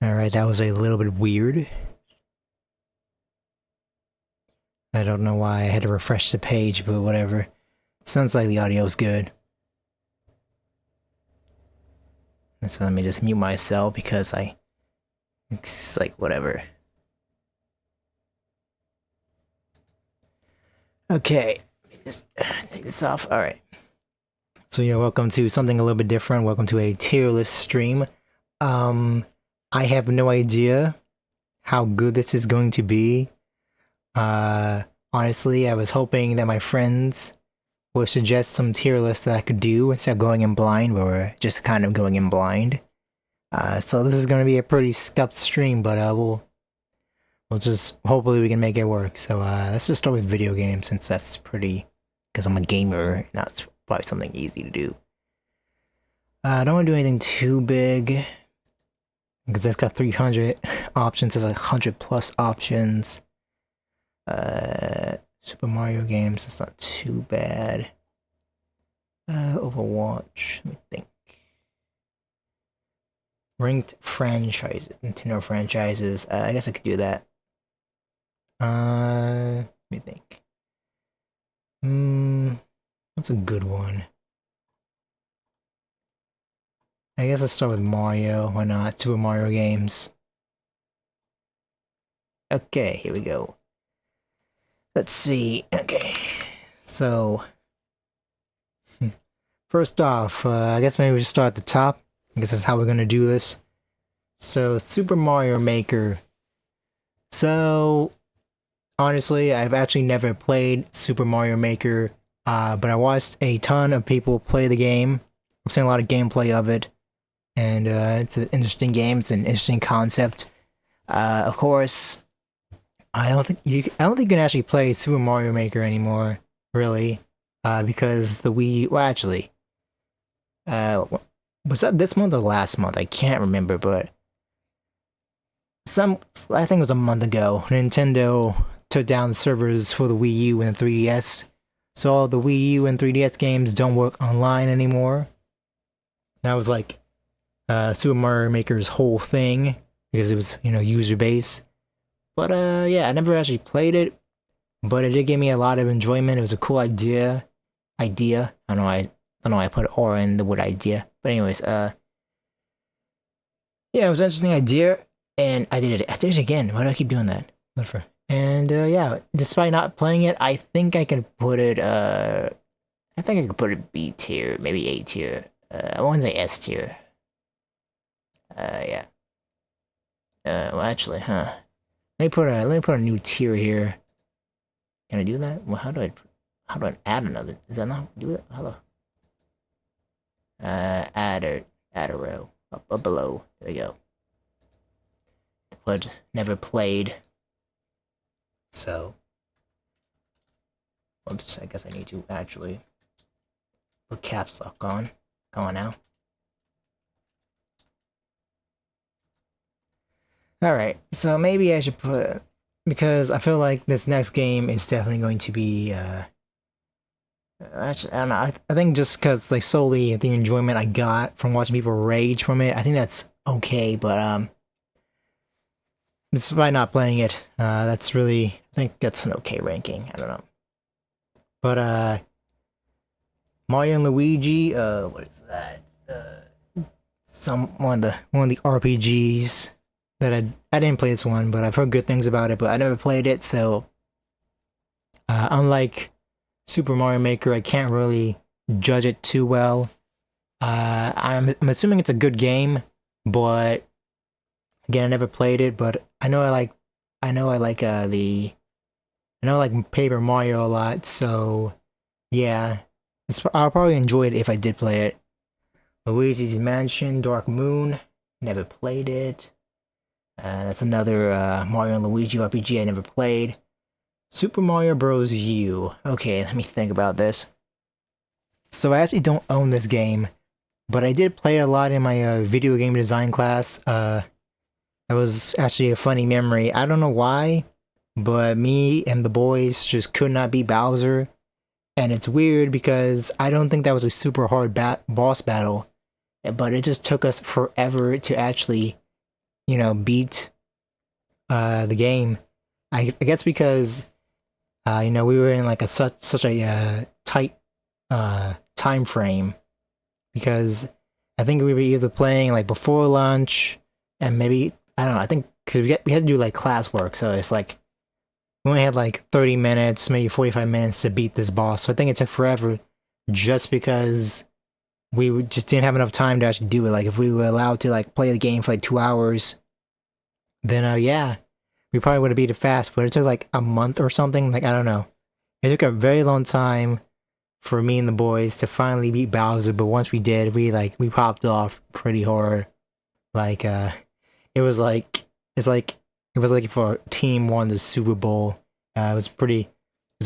Alright, that was a little bit weird. I don't know why I had to refresh the page, but whatever. Sounds like the audio is good. So let me just mute myself because it's like whatever. Okay, let me just take this off. Alright. So yeah, welcome to something a little bit different. Welcome to a tier list stream. I have no idea how good this is going to be. Honestly, I was hoping that my friends would suggest some tier lists that I could do instead of going in blind, where we're just kind of going in blind. So this is going to be a pretty scuffed stream, but we'll just, hopefully we can make it work. So let's just start with video games, since that's pretty, because I'm a gamer, and that's probably something easy to do. I don't want to do anything too big, because that's got 300 options, there's like 100 plus options. Super Mario games, that's not too bad. Overwatch, let me think. Ranked franchises, Nintendo franchises, I guess I could do that. Let me think. What's a good one? I guess let's start with Mario, why not? Super Mario games. Okay, here we go. Let's see, okay. So, first off, I guess maybe we should start at the top. I guess that's how we're gonna do this. So, Super Mario Maker. So, honestly, I've actually never played Super Mario Maker, but I watched a ton of people play the game. I've seen a lot of gameplay of it, and it's an interesting game. It's an interesting concept. Of course, I don't think you can actually play Super Mario Maker anymore, really, because the Wii. Well, actually, was that this month or last month? I can't remember, but I think it was a month ago. Nintendo took down the servers for the Wii U and the 3DS, so all the Wii U and 3DS games don't work online anymore. That was like Super Mario Maker's whole thing, because it was, user base. But yeah, I never actually played it, but it did give me a lot of enjoyment. It was a cool idea. I don't know why I put "or" in the word idea. But anyways, yeah, it was an interesting idea, and I did it again. Why do I keep doing that? And yeah, despite not playing it, I think I can put it. I think I could put it B tier, maybe A tier. I want to say S tier. Yeah. Well, actually, huh? Let me put a new tier here. Can I do that? Well, how do I add another? Does that not do it? Hello. Add a row up below. There we go. Put never played. So, whoops. I guess I need to actually put caps lock on. Come on now. Alright, so maybe I should put, because I feel like this next game is definitely going to be, actually, I don't know, I think just because, like, solely the enjoyment I got from watching people rage from it, I think that's okay, but, despite not playing it, that's really, I think that's an okay ranking, I don't know. But, Mario and Luigi, what is that? One of the RPGs that I didn't play this one, but I've heard good things about it, but I never played it, so unlike Super Mario Maker, I can't really judge it too well. I'm assuming it's a good game, but again, I never played it, but I know I like Paper Mario a lot, so yeah, I'll probably enjoy it if I did play it. Luigi's Mansion, Dark Moon, never played it. That's another Mario and Luigi RPG I never played. Super Mario Bros. U. Okay, let me think about this. So I actually don't own this game, but I did play it a lot in my video game design class. That was actually a funny memory. I don't know why, but me and the boys just could not beat Bowser. And it's weird because I don't think that was a super hard boss battle, but it just took us forever to actually beat the game. I guess because we were in like such a tight time frame, because I think we were either playing like before lunch, and maybe I don't know. I think because we had to do like classwork, so it's like we only had like 30 minutes, maybe 45 minutes to beat this boss. So I think it took forever, just because just didn't have enough time to actually do it. Like if we were allowed to like play the game for like 2 hours, then yeah, we probably would have beat it fast. But it took like a month or something. Like I don't know. It took a very long time for me and the boys to finally beat Bowser. But once we did, we popped off pretty hard. Like it was like it was like if our team won the Super Bowl. It was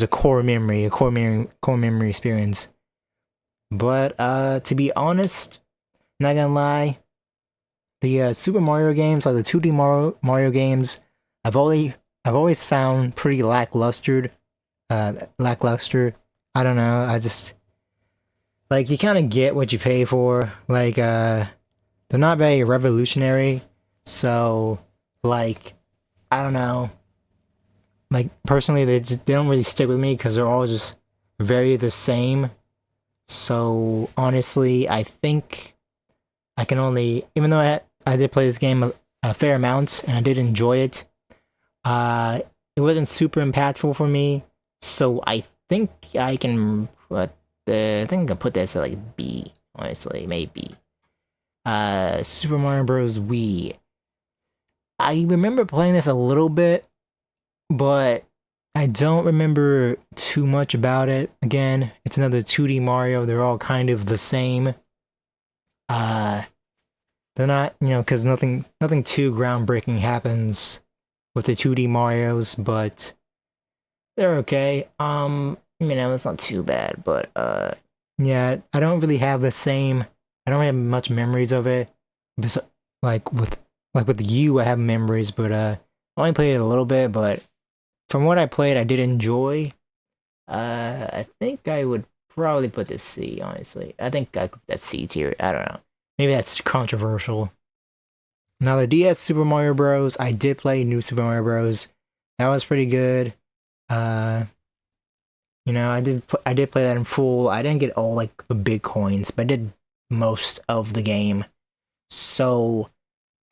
a core memory experience. But to be honest, not gonna lie, the Super Mario games, like the 2D Mario games, I've always found pretty lackluster. Lackluster. I don't know. I just like you kind of get what you pay for. Like they're not very revolutionary, so like I don't know. Like personally, they don't really stick with me because they're all just very the same. So honestly, I think I can only, even though I did play this game a fair amount and I did enjoy it, uh, it wasn't super impactful for me. So I think I can I think I can put this at like B. Honestly, maybe. Super Mario Bros. Wii. I remember playing this a little bit, but I don't remember too much about it. Again, it's another 2D Mario. They're all kind of the same. Uh, they're not, because nothing too groundbreaking happens with the 2D Marios, but they're okay. It's not too bad, but yeah, I don't really have the same. I don't have much memories of it. Like with you, I have memories, but I only played it a little bit. But from what I played, I did enjoy. I think I would probably put this C. Honestly, I think I could put that C tier. I don't know. Maybe that's controversial. Now the DS Super Mario Bros. I did play New Super Mario Bros. That was pretty good. Uh, I did play that in full. I didn't get all like the big coins, but I did most of the game. So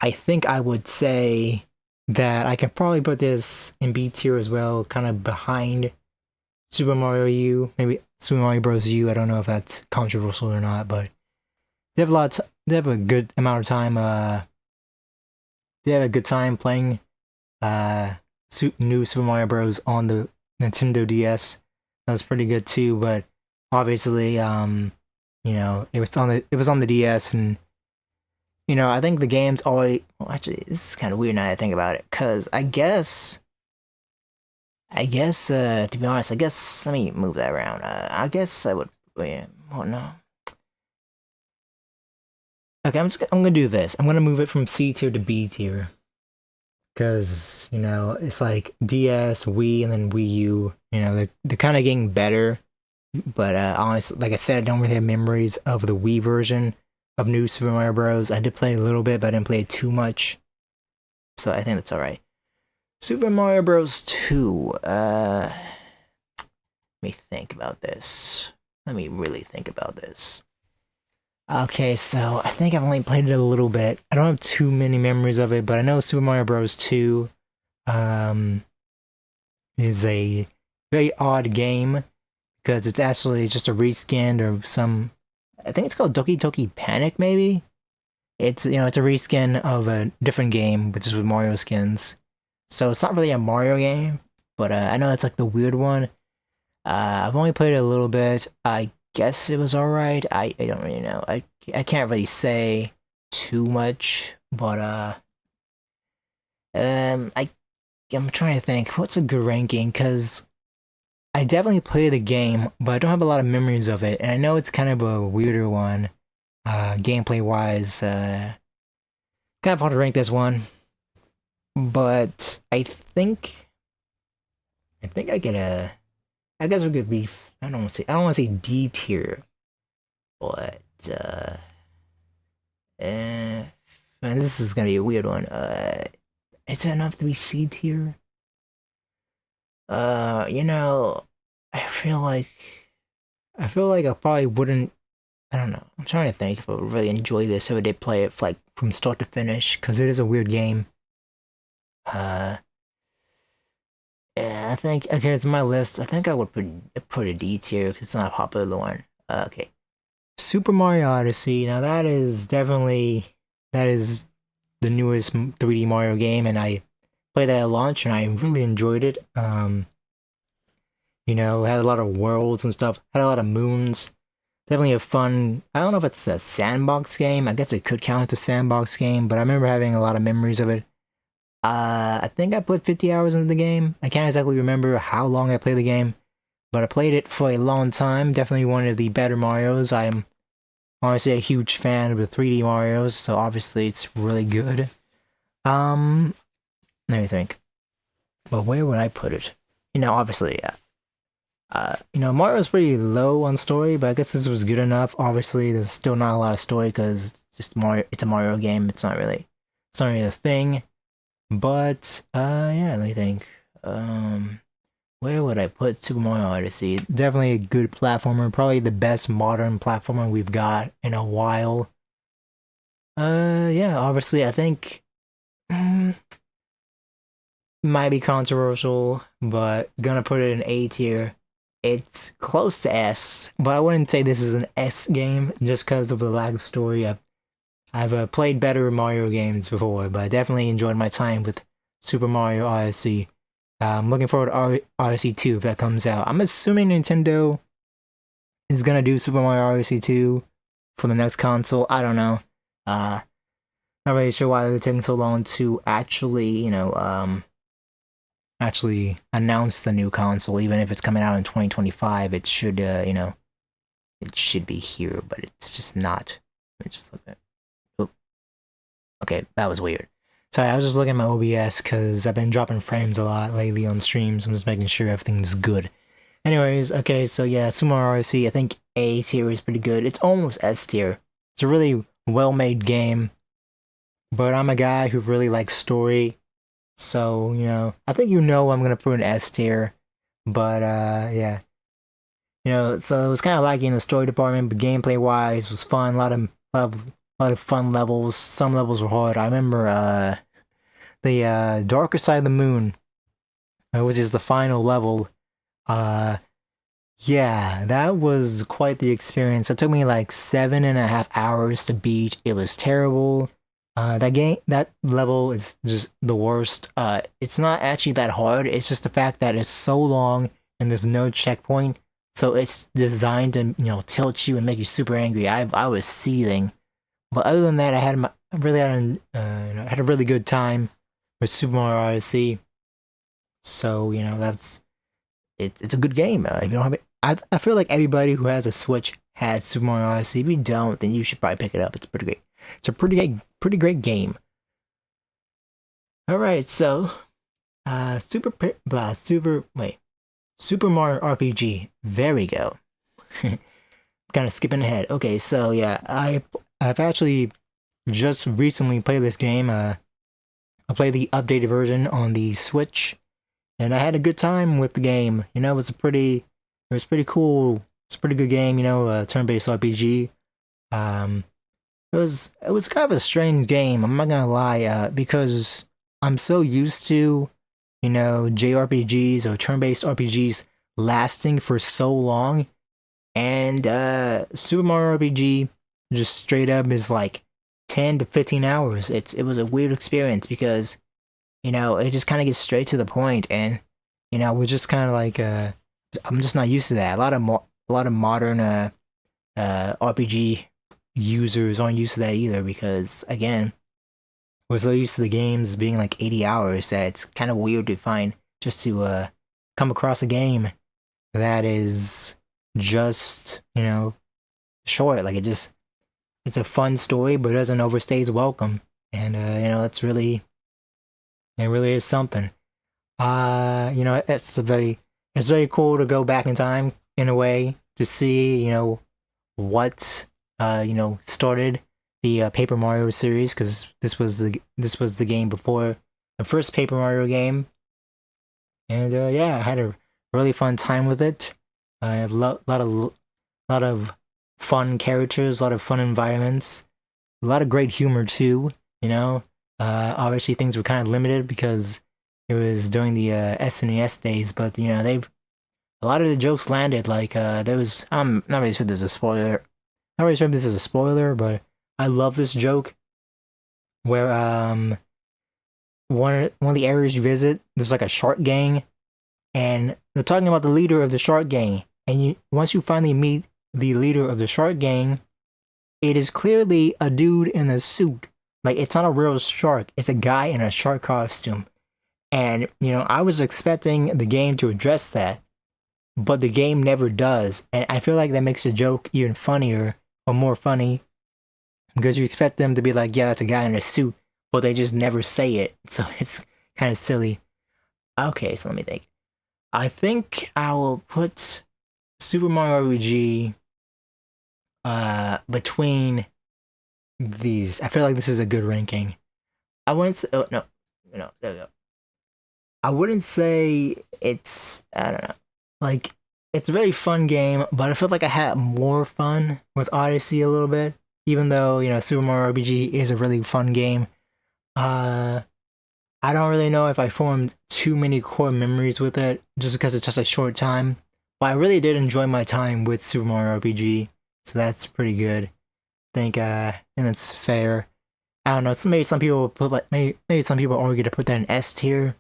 I think I would say that I can probably put this in B tier as well, kind of behind Super Mario U, maybe Super Mario Bros. U. I don't know if that's controversial or not, but they have a good amount of time. They have a good time playing new Super Mario Bros. On the Nintendo DS. That was pretty good too, but obviously, it was on the DS, and I think the game's always. Well, actually, this is kind of weird now that I think about it, because to be honest, let me move that around. I guess I would. Wait, oh no. Okay, I'm gonna do this. I'm gonna move it from C tier to B tier, because it's like DS, Wii, and then Wii U. They're kind of getting better, but honestly, like I said, I don't really have memories of the Wii version of New Super Mario Bros. I did play a little bit, but I didn't play it too much, so I think that's all right. Super Mario Bros. 2. Let me think about this. Let me really think about this. Okay, so I think I've only played it a little bit. I don't have too many memories of it, but I know Super Mario Bros. 2 is a very odd game, because it's actually just a reskin of some. I think it's called Doki Doki Panic, maybe. It's it's a reskin of a different game, which is with Mario skins. So it's not really a Mario game, but I know it's like the weird one. I've only played it a little bit. I guess it was alright. I don't really know. I can't really say too much, but I'm trying to think what's a good ranking, because I definitely played the game, but I don't have a lot of memories of it, and I know it's kind of a weirder one, gameplay wise. Kind of hard to rank this one, but I I get I guess we could be. I don't want to say D tier, but Man, this is gonna be a weird one. Is it enough to be C tier? You know, I feel like I probably wouldn't. I don't know. I'm trying to think if I would really enjoy this if I did play it like from start to finish, because it is a weird game. Uh, yeah, I think okay, it's my list. I think I would put a D tier because it's not a popular one. Okay, Super Mario Odyssey. Now that is definitely that is the newest 3D Mario game, and I played that at launch, and I really enjoyed it. You know, had a lot of worlds and stuff. Had a lot of moons. Definitely a fun. I don't know if it's a sandbox game. I guess it could count as a sandbox game, but I remember having a lot of memories of it. I think I put 50 hours into the game. I can't exactly remember how long I played the game, but I played it for a long time. Definitely one of the better Marios. I'm honestly a huge fan of the 3D Marios, so obviously it's really good. Let me think. But where would I put it? You know, obviously, you know, Mario's pretty low on story, but I guess this was good enough. Obviously, there's still not a lot of story because it's just Mario. It's a Mario game. It's not really a thing. But yeah, let me think. Where would I put Super Mario Odyssey? Definitely a good platformer. Probably the best modern platformer we've got in a while. Yeah, obviously, I think. Might be controversial, but gonna put it in A tier. It's close to S, but I wouldn't say this is an S game just because of the lack of story. I've played better Mario games before, but I definitely enjoyed my time with Super Mario Odyssey. I'm looking forward to Odyssey 2 if that comes out. I'm assuming Nintendo is gonna do Super Mario Odyssey 2 for the next console. I don't know. Not really sure why they're taking so long to actually, actually announce the new console. Even if it's coming out in 2025, it should, it should be here, but it's just not. Let me just look at. Oh, okay, that was weird. Sorry, I was just looking at my OBS because I've been dropping frames a lot lately on streams. I'm just making sure everything's good. Anyways, okay, so yeah, Super Mario Odyssey, I think A tier is pretty good. It's almost S tier. It's a really well-made game, but I'm a guy who really likes story. So, I think I'm gonna put an S tier, but yeah. So it was kind of lacking in the story department, but gameplay wise was fun. A lot of fun levels. Some levels were hard. I remember the Darker Side of the Moon, which is the final level. Yeah, that was quite the experience. It took me like 7.5 hours to beat. It was terrible. That level is just the worst. It's not actually that hard. It's just the fact that it's so long and there's no checkpoint. So it's designed to, tilt you and make you super angry. I was seething. But other than that, I had a really good time with Super Mario Odyssey. So, it's a good game. If you don't have it, I feel like everybody who has a Switch has Super Mario Odyssey. If you don't, then you should probably pick it up. It's pretty great. It's a pretty great game. All right, so Super Mario RPG. There we go. Kind of skipping ahead. Okay, so yeah, I've actually just recently played this game. I played the updated version on the Switch, and I had a good time with the game. It was pretty cool. It's a pretty good game. Turn-based RPG. It was kind of a strange game. I'm not gonna lie, because I'm so used to, JRPGs or turn-based RPGs lasting for so long, and Super Mario RPG just straight up is like 10 to 15 hours. It was a weird experience because, it just kind of gets straight to the point, and we're just kind of like I'm just not used to that. A lot of modern RPG users aren't used to that either because, again, we're so used to the games being like 80 hours that it's kind of weird to find just to come across a game that is just, short. Like it's a fun story, but it doesn't overstay its welcome. And, it really is something. It's very cool to go back in time in a way to see, what, started the Paper Mario series, because this was the game before the first Paper Mario game, and yeah, I had a really fun time with it. I had lot of fun characters, a lot of fun environments, a lot of great humor too. You know, obviously things were kind of limited because it was during the SNES days, but you know they've a lot of the jokes landed. Like there was, I'm not really sure there's a spoiler. Not really sure if this is a spoiler, but I love this joke where one of the areas you visit, there's like a shark gang, and they're talking about the leader of the shark gang. And once you finally meet the leader of the shark gang, it is clearly a dude in a suit. Like it's not a real shark; it's a guy in a shark costume. And you know, I was expecting the game to address that, but the game never does. And I feel like that makes the joke even funnier or more funny because you expect them to be like, yeah, that's a guy in a suit, but they just never say it. So it's kind of silly. Okay, so let me think. I think I will put Super Mario RPG between these. I feel like this is a good ranking. I wouldn't say, oh no, no, there we go. I wouldn't say it's, I don't know. Like it's a very fun game, but I feel like I had more fun with Odyssey a little bit, even though, you know, Super Mario RPG is a really fun game. Uh I don't really know if I formed too many core memories with it just because it's just a short time. But I really did enjoy my time with Super Mario RPG, so that's pretty good. And it's fair. I don't know. Maybe some people put like maybe some people argue to put that in S tier,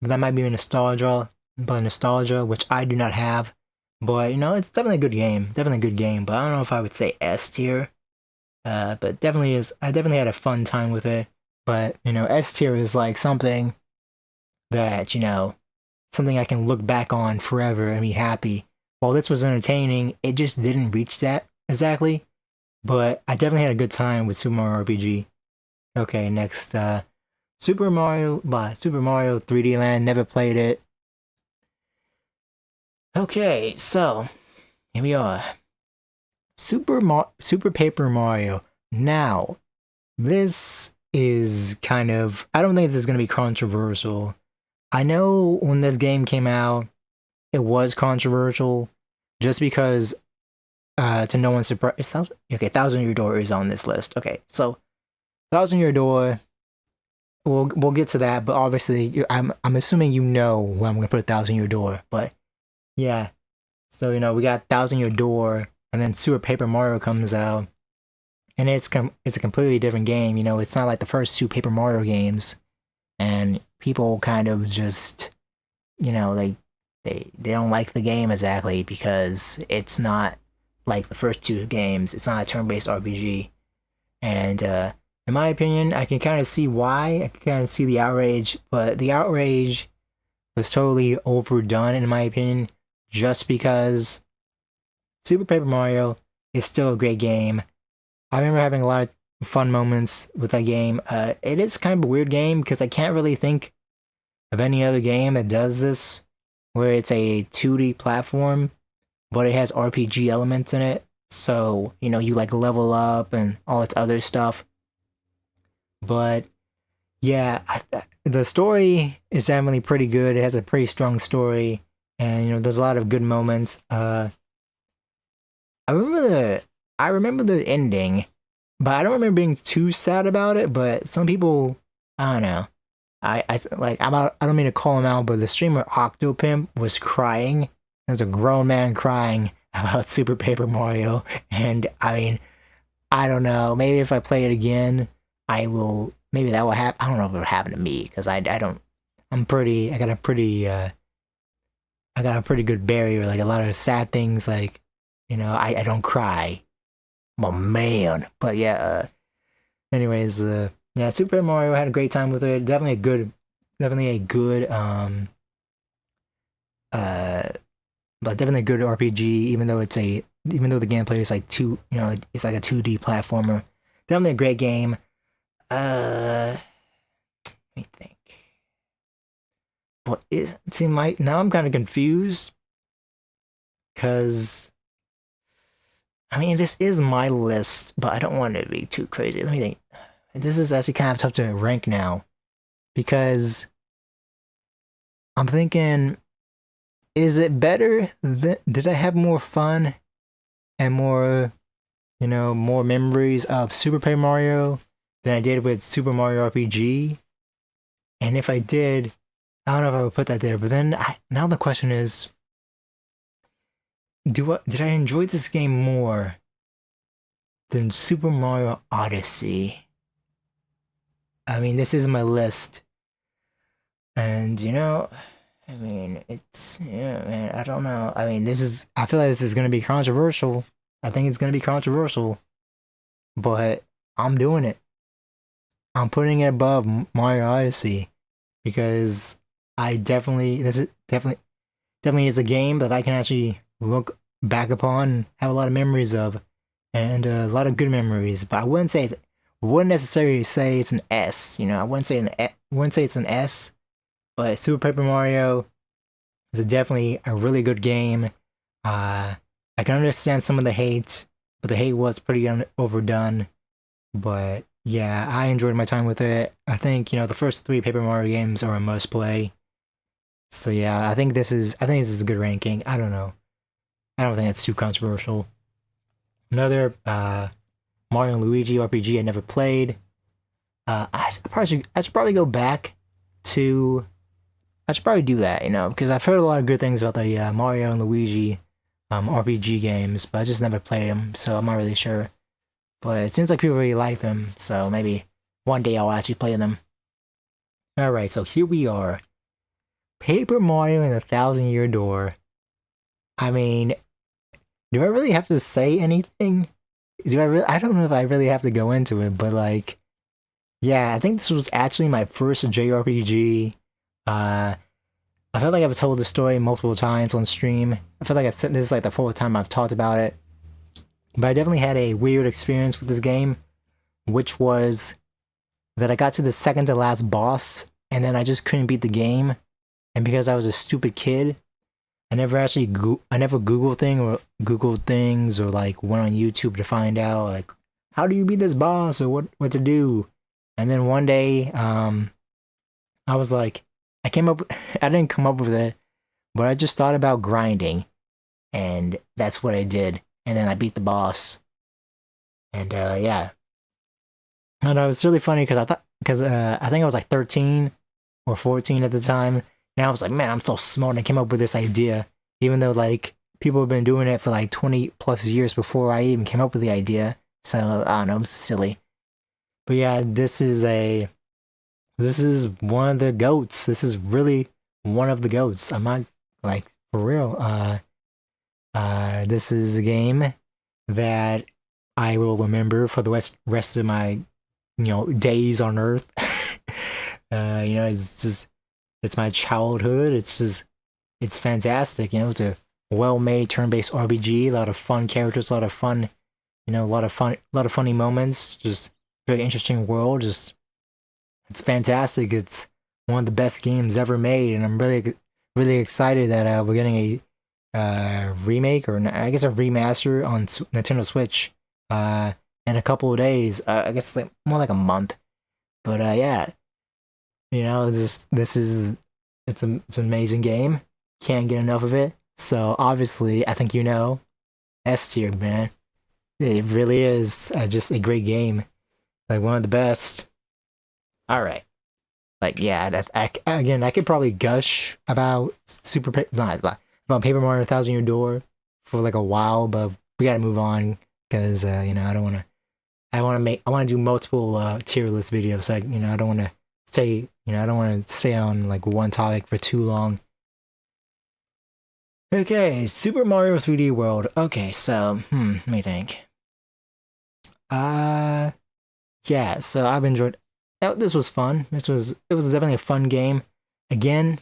but that might be nostalgia, which I do not have. But you know, it's definitely a good game. Definitely a good game. But I don't know if I would say S tier. But definitely is. I definitely had a fun time with it. But you know, S tier is like something that, you know, something I can look back on forever and be happy. While this was entertaining, it just didn't reach that exactly. But I definitely had a good time with Super Mario RPG. Okay, next, Super Mario 3D Land. Never played it. Okay, so here we are. Super Paper Mario. Now, this is kind of, I don't think this is going to be controversial. I know when this game came out, it was controversial just because, to no one's surprise, okay, Thousand Year Door is on this list. Okay, so Thousand Year Door, we'll get to that, but obviously, I'm assuming you know where I'm gonna put Thousand Year Door, but yeah. So you know, we got Thousand Year Door, and then Super Paper Mario comes out, and it's a completely different game. You know, it's not like the first two Paper Mario games, and people kind of just, you know, they don't like the game exactly because it's not like the first two games. It's not a turn-based RPG, and in my opinion, I can kind of see why. I can kind of see the outrage, but the outrage was totally overdone in my opinion, just because Super Paper Mario is still a great game. I remember having a lot of fun moments with that game. It is kind of a weird game because I can't really think of any other game that does this, where it's a 2D platform, but it has RPG elements in it. So, you know, you like level up and all its other stuff. But yeah, the story is definitely pretty good. It has a pretty strong story, and you know, there's a lot of good moments. I remember the I remember the ending, but I don't remember being too sad about it. But some people, I don't know. I don't mean to call him out, but the streamer Octopimp was crying. There's a grown man crying about Super Paper Mario, and I mean, I don't know. Maybe if I play it again, I will. Maybe that will happen. I don't know if it'll happen to me because I don't. I'm pretty. I got a pretty good barrier. Like a lot of sad things. Like, you know, I don't cry. I'm a man. But yeah. Anyways. Yeah. Super Mario, had a great time with it. Definitely a good. Uh. But definitely a good RPG. Even though the gameplay is like it's like a 2D platformer. Definitely a great game. Let me think. But now I'm kind of confused because I mean, this is my list, but I don't want it to be too crazy. Let me think. This is actually kind of tough to rank now because I'm thinking, is it better? Did I have more fun and more, more memories of Super Paper Mario than I did with Super Mario RPG? And if I did, I don't know if I would put that there. But then now the question is, did I enjoy this game more than Super Mario Odyssey? I mean, this is my list, and I mean, yeah, man. I don't know. I mean, I feel like this is gonna be controversial. I think it's gonna be controversial, but I'm doing it. I'm putting it above Mario Odyssey because this is definitely is a game that I can actually look back upon and have a lot of memories of, and a lot of good memories. But I wouldn't necessarily say it's an S. I wouldn't say it's an S. But Super Paper Mario is definitely a really good game. I can understand some of the hate, but the hate was pretty overdone. But yeah, I enjoyed my time with it. I think the first three Paper Mario games are a must play. So yeah, I think this is a good ranking. I don't know. I don't think it's too controversial. Another Mario and Luigi RPG I never played. I should probably go back to. I should probably do that, because I've heard a lot of good things about the Mario and Luigi RPG games, but I just never played them, so I'm not really sure. But it seems like people really like them, so maybe one day I'll actually play them. Alright, so here we are. Paper Mario and the Thousand Year Door. I mean, do I really have to say anything? I don't know if I really have to go into it, but yeah, I think this was actually my first JRPG. I feel like I've told the story multiple times on stream. I feel like this is like the fourth time I've talked about it. But I definitely had a weird experience with this game, which was that I got to the second to last boss, and then I just couldn't beat the game. And because I was a stupid kid, I never Googled things or like went on YouTube to find out like how do you beat this boss or what to do. And then one day, I was like, I didn't come up with it, but I just thought about grinding, and that's what I did. And then I beat the boss, and yeah. And it was really funny because I think I was like 13 or 14 at the time, and I was like, man, I'm so smart. And I came up with this idea, even though like people have been doing it for like 20 plus years before I even came up with the idea. So I don't know, I'm silly. But yeah, this is one of the goats. This is really one of the goats. I'm not like for real. This is a game that I will remember for the rest of my days on Earth. It's my childhood. It's fantastic. It's a well-made turn-based RPG. A lot of fun characters. A lot of fun. A lot of funny moments. Just very interesting world. It's fantastic. It's one of the best games ever made, and I'm really excited that we're getting a remake or I guess a remaster on Nintendo Switch in a couple of days. I guess like more like a month. But yeah, it's an amazing game. Can't get enough of it. So obviously, I think S tier, man. It really is just a great game, like one of the best. All right. Like, yeah, again, I could probably gush about about Paper Mario Thousand Year Door for like a while, but we gotta move on because I don't want to. I want to do multiple tier list videos. So I don't want to I don't want to stay on like one topic for too long. Okay, Super Mario 3D World. Okay, so let me think. Yeah, so I've enjoyed. This was fun. It was definitely a fun game. Again,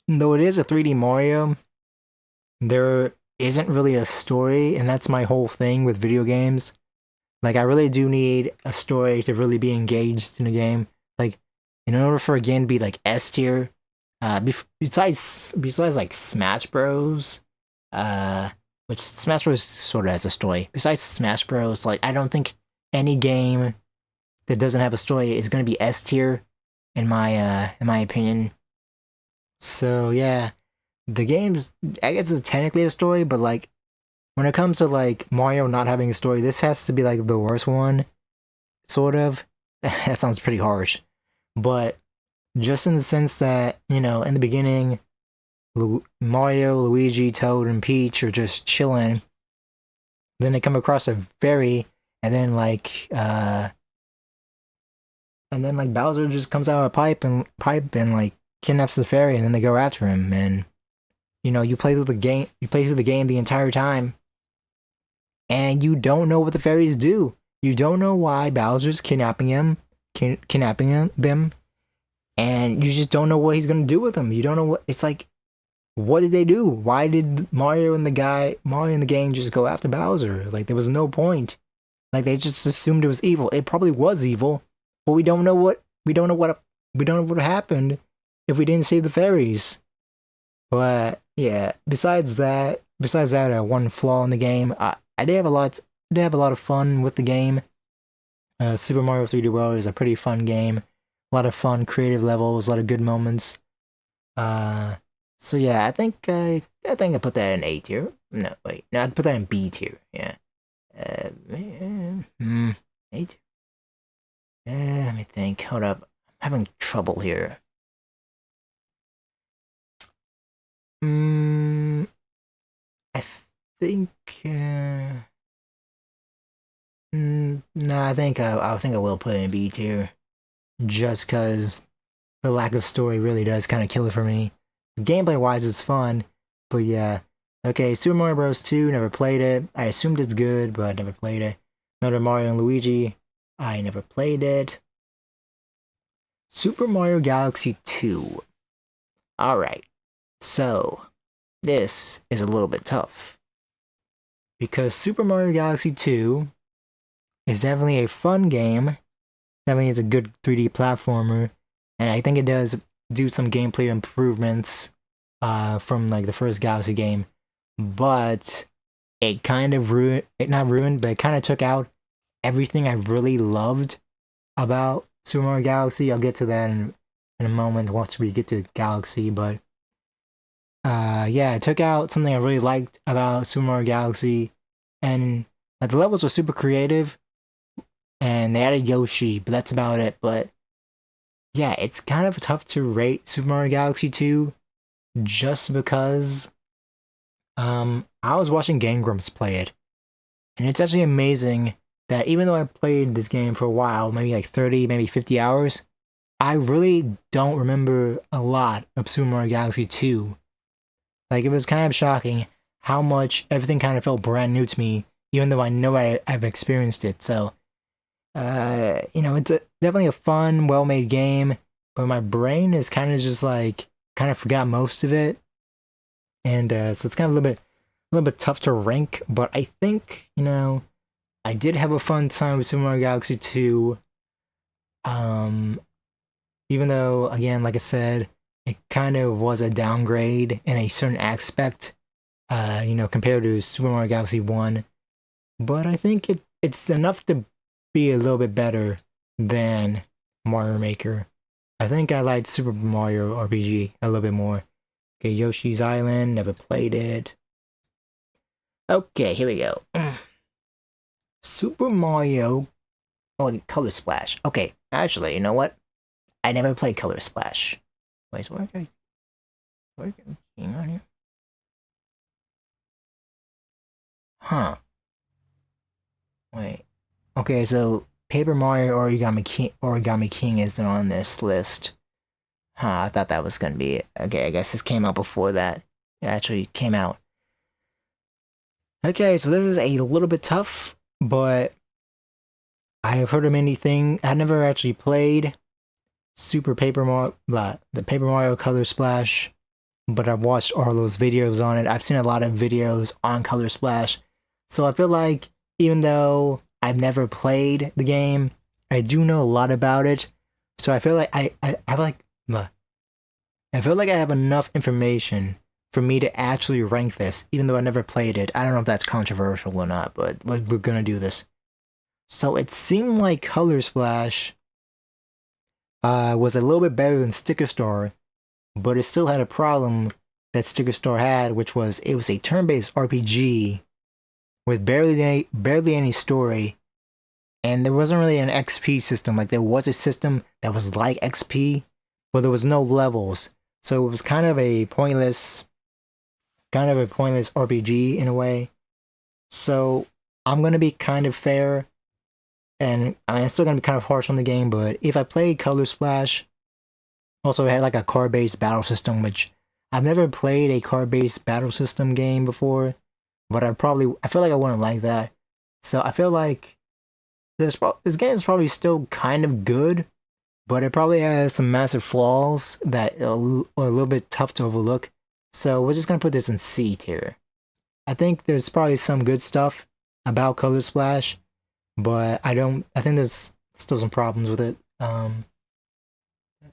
though it is a 3D Mario, there isn't really a story, and that's my whole thing with video games. Like, I really do need a story to really be engaged in a game. Like, in order for a game to be like S tier, besides like Smash Bros, which Smash Bros. Sort of has a story. Besides Smash Bros., like, I don't think any game that doesn't have a story is going to be S tier, in my opinion. So yeah, the game's, I guess it's technically a story, but like, when it comes to like Mario not having a story, this has to be like the worst one, sort of. That sounds pretty harsh, but just in the sense that, you know, in the beginning, Mario, Luigi, Toad, and Peach are just chilling. Then they come across a fairy, and then like Bowser just comes out of a pipe and like kidnaps the fairy, and then they go after him. And you know, you play through the game. You play through the game the entire time, and you don't know what the fairies do. You don't know why Bowser's kidnapping them, and you just don't know what he's gonna do with them. You don't know what it's like. What did they do? Why did Mario and the gang just go after Bowser? Like, there was no point. Like, they just assumed it was evil. It probably was evil, but we don't know what happened if we didn't save the fairies. But yeah, besides that, one flaw in the game, I did have a lot of fun with the game. Super Mario 3D World is a pretty fun game. A lot of fun, creative levels, a lot of good moments. So yeah, I think I put that in A tier. No, wait, no, I'd put that in B tier. Yeah. A tier. Let me think. Hold up, I'm having trouble here. I think. No, I think I will put it in B tier, just because the lack of story really does kind of kill it for me. Gameplay wise, it's fun, but yeah. Okay, Super Mario Bros. 2, never played it. I assumed it's good, but I never played it. Another Mario and Luigi, I never played it. Super Mario Galaxy 2. Alright, so this is a little bit tough, because Super Mario Galaxy 2 is definitely a fun game. Definitely is a good 3D platformer, and I think it does do some gameplay improvements from like the first Galaxy game, but it kind of not ruined, but it kind of took out everything I really loved about Super Mario Galaxy. I'll get to that in a moment once we get to Galaxy, but yeah, it took out something I really liked about Super Mario Galaxy, and like, the levels are super creative, and they added Yoshi, but that's about it. But yeah, it's kind of tough to rate Super Mario Galaxy 2 just because I was watching Game Grumps play it, and it's actually amazing that even though I played this game for a while, maybe like 30, maybe 50 hours, I really don't remember a lot of Super Mario Galaxy 2. Like, it was kind of shocking how much everything kind of felt brand new to me, even though I know I've experienced it. So you know, it's definitely a fun, well-made game, but my brain is kind of just like, kind of forgot most of it, and so it's kind of a little bit tough to rank. But I think, you know, I did have a fun time with Super Mario Galaxy 2. Even though, again, like I said, it kind of was a downgrade in a certain aspect, you know, compared to Super Mario Galaxy 1. But I think it's enough to be a little bit better than Mario Maker. I think I liked Super Mario RPG a little bit more. Okay, Yoshi's Island, never played it. Okay, here we go. Super Mario... Oh, Color Splash. Okay, actually, you know what? I never played Color Splash. Wait, so where are you on here? Huh. Wait. Okay, so Paper Mario Origami King isn't on this list. Huh, I thought that was gonna be it. Okay, I guess this came out before that. It actually came out. Okay, so this is a little bit tough, but I have heard of many things. I never actually played the Paper Mario Color Splash, but I've watched all those videos on it. I've seen a lot of videos on Color Splash, so I feel like even though I've never played the game, I do know a lot about it. So I feel like I feel like I have enough information for me to actually rank this, even though I never played it. I don't know if that's controversial or not, but we're gonna do this. So it seemed like Color Splash was a little bit better than Sticker Star, but it still had a problem that Sticker Star had, which was it was a turn-based RPG with barely any story, and there wasn't really an XP system. Like there was a system that was like XP, but there was no levels, so it was kind of a pointless RPG in a way. So I'm gonna be kind of fair, and I'm still gonna be kind of harsh on the game. But if I played Color Splash, also it had like a card-based battle system, which I've never played a card-based battle system game before, but I feel like I wouldn't like that. So I feel like this game is probably still kind of good, but it probably has some massive flaws that are a little bit tough to overlook. So we're just gonna put this in C tier. I think there's probably some good stuff about Color Splash, but I think there's still some problems with it. That's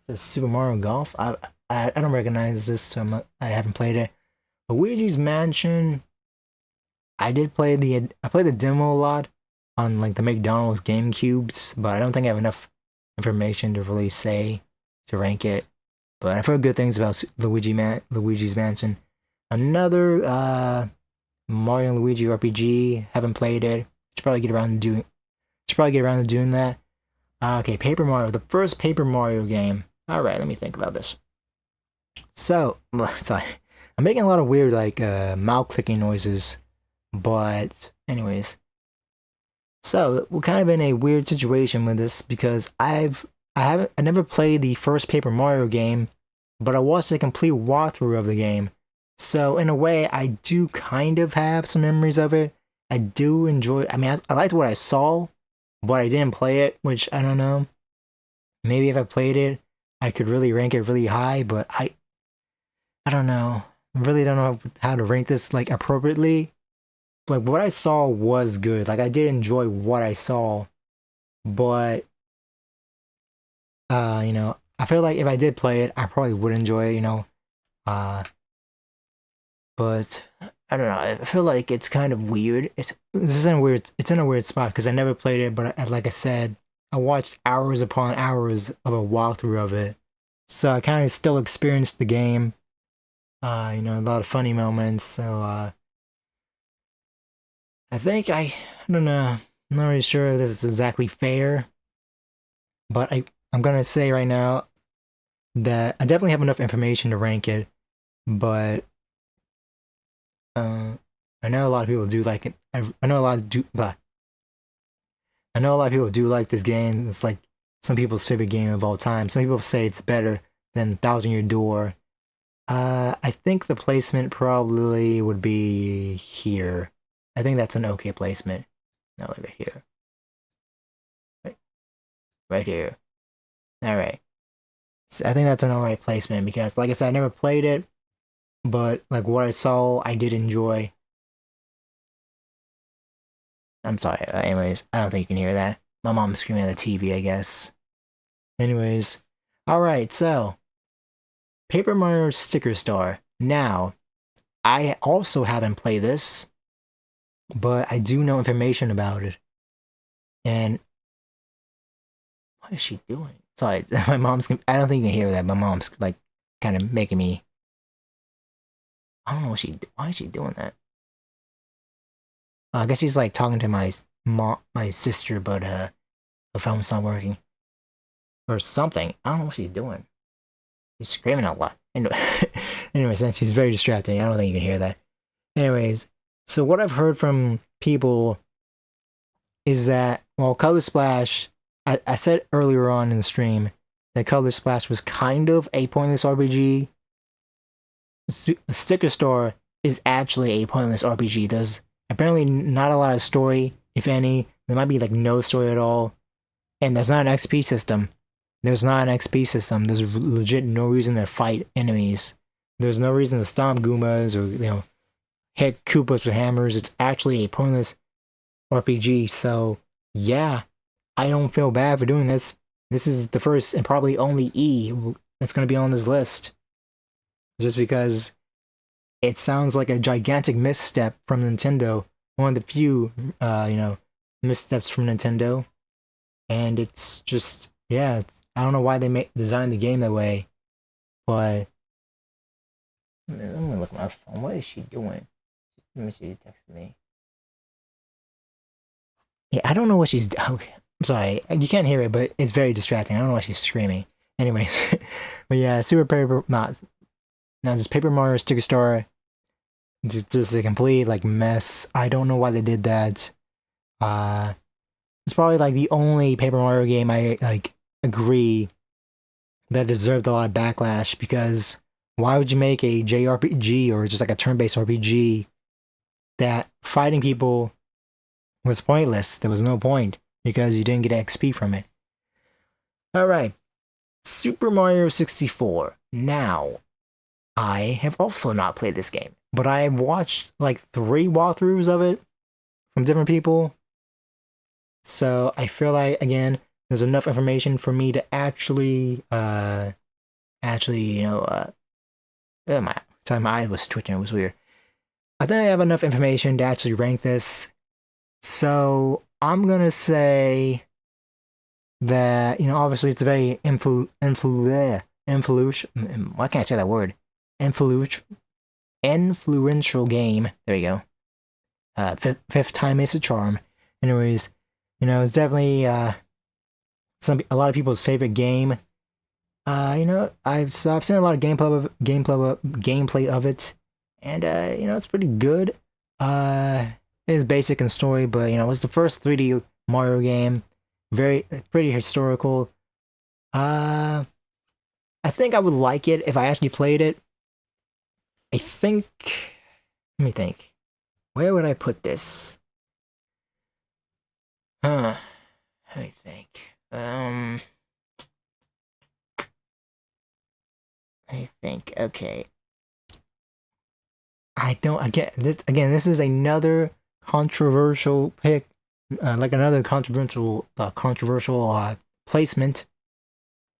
a Super Mario Golf. I don't recognize this, so I haven't played it. Luigi's Mansion. I played the demo a lot on like the McDonald's GameCubes, but I don't think I have enough information to really say to rank it. But I've heard good things about Luigi's Mansion. Another Mario and Luigi RPG. Haven't played it. Should probably get around to doing that. Okay, Paper Mario, the first Paper Mario game. All right, let me think about this. So, sorry, I'm making a lot of weird like mouth clicking noises, but anyways. So we're kind of in a weird situation with this because I never played the first Paper Mario game, but I watched a complete walkthrough of the game. So in a way, I do kind of have some memories of it. I do enjoy. I mean, I liked what I saw, but I didn't play it, which I don't know. Maybe if I played it, I could really rank it really high, but I don't know. I really don't know how to rank this like appropriately. Like what I saw was good. Like I did enjoy what I saw, but I feel like if I did play it, I probably would enjoy it, but I don't know. I feel like it's kind of weird. It's in a weird spot because I never played it, but like I said, I watched hours upon hours of a walkthrough of it, so I kind of still experienced the game. A lot of funny moments. So I think I don't know. I'm not really sure if this is exactly fair, but I'm gonna say right now that I definitely have enough information to rank it, but I know a lot of people do like it. I know a lot do, but I know a lot of people do like this game. It's like some people's favorite game of all time. Some people say it's better than Thousand Year Door. I think the placement probably would be here. I think that's an okay placement. No, like right here. Right here. Alright. So I think that's an alright placement because, like I said, I never played it, but like what I saw, I did enjoy. I'm sorry. Anyways, I don't think you can hear that. My mom's screaming at the TV, I guess. Anyways. Alright, so Paper Mario Sticker Star. Now, I also haven't played this, but I do know information about it. And what is she doing? Sorry, my mom's. I don't think you can hear that. My mom's like kind of making me. I don't know why is she doing that? I guess she's like talking to my sister, but the phone's not working or something. I don't know what she's doing. She's screaming a lot. Anyway, since she's very distracting, I don't think you can hear that. Anyways, so what I've heard from people is that, well, Color Splash, I said earlier on in the stream that Color Splash was kind of a pointless RPG. Sticker Star is actually a pointless RPG. There's apparently not a lot of story, if any. There might be like no story at all. And there's not an XP system. There's There's legit no reason to fight enemies. There's no reason to stomp Goombas or, hit Koopas with hammers. It's actually a pointless RPG. So, yeah, I don't feel bad for doing this. This is the first and probably only E that's going to be on this list. Just because it sounds like a gigantic misstep from Nintendo. One of the few, missteps from Nintendo. And it's just, yeah, I don't know why they designed the game that way, but let me look at my phone. What is she doing? Let me see. She texted me. Yeah, I don't know what she's. Okay, I'm sorry. You can't hear it, but it's very distracting. I don't know why she's screaming. Anyways, but yeah, Super Paper. Now just Paper Mario Sticker Star. Just a complete like mess. I don't know why they did that. It's probably like the only Paper Mario game I like agree that deserved a lot of backlash, because why would you make a JRPG or just like a turn-based RPG that fighting people was pointless? There was no point because you didn't get XP from it. Alright, Super Mario 64. Now, I have also not played this game, but I have watched like 3 walkthroughs of it from different people. So I feel like, again, there's enough information for me to actually, my eye was twitching, it was weird. I think I have enough information to actually rank this. So I'm gonna say that, obviously it's a very why can't I say that word? Influential game. There you go. Fifth time is a charm. Anyways, it's definitely a lot of people's favorite game. I've seen a lot of gameplay of it, and it's pretty good. It is basic in story, but it was the first 3D Mario game, pretty historical. I think I would like it if I actually played it. Let me think. Where would I put this? Let me think. Okay. This is another controversial pick, like another controversial placement.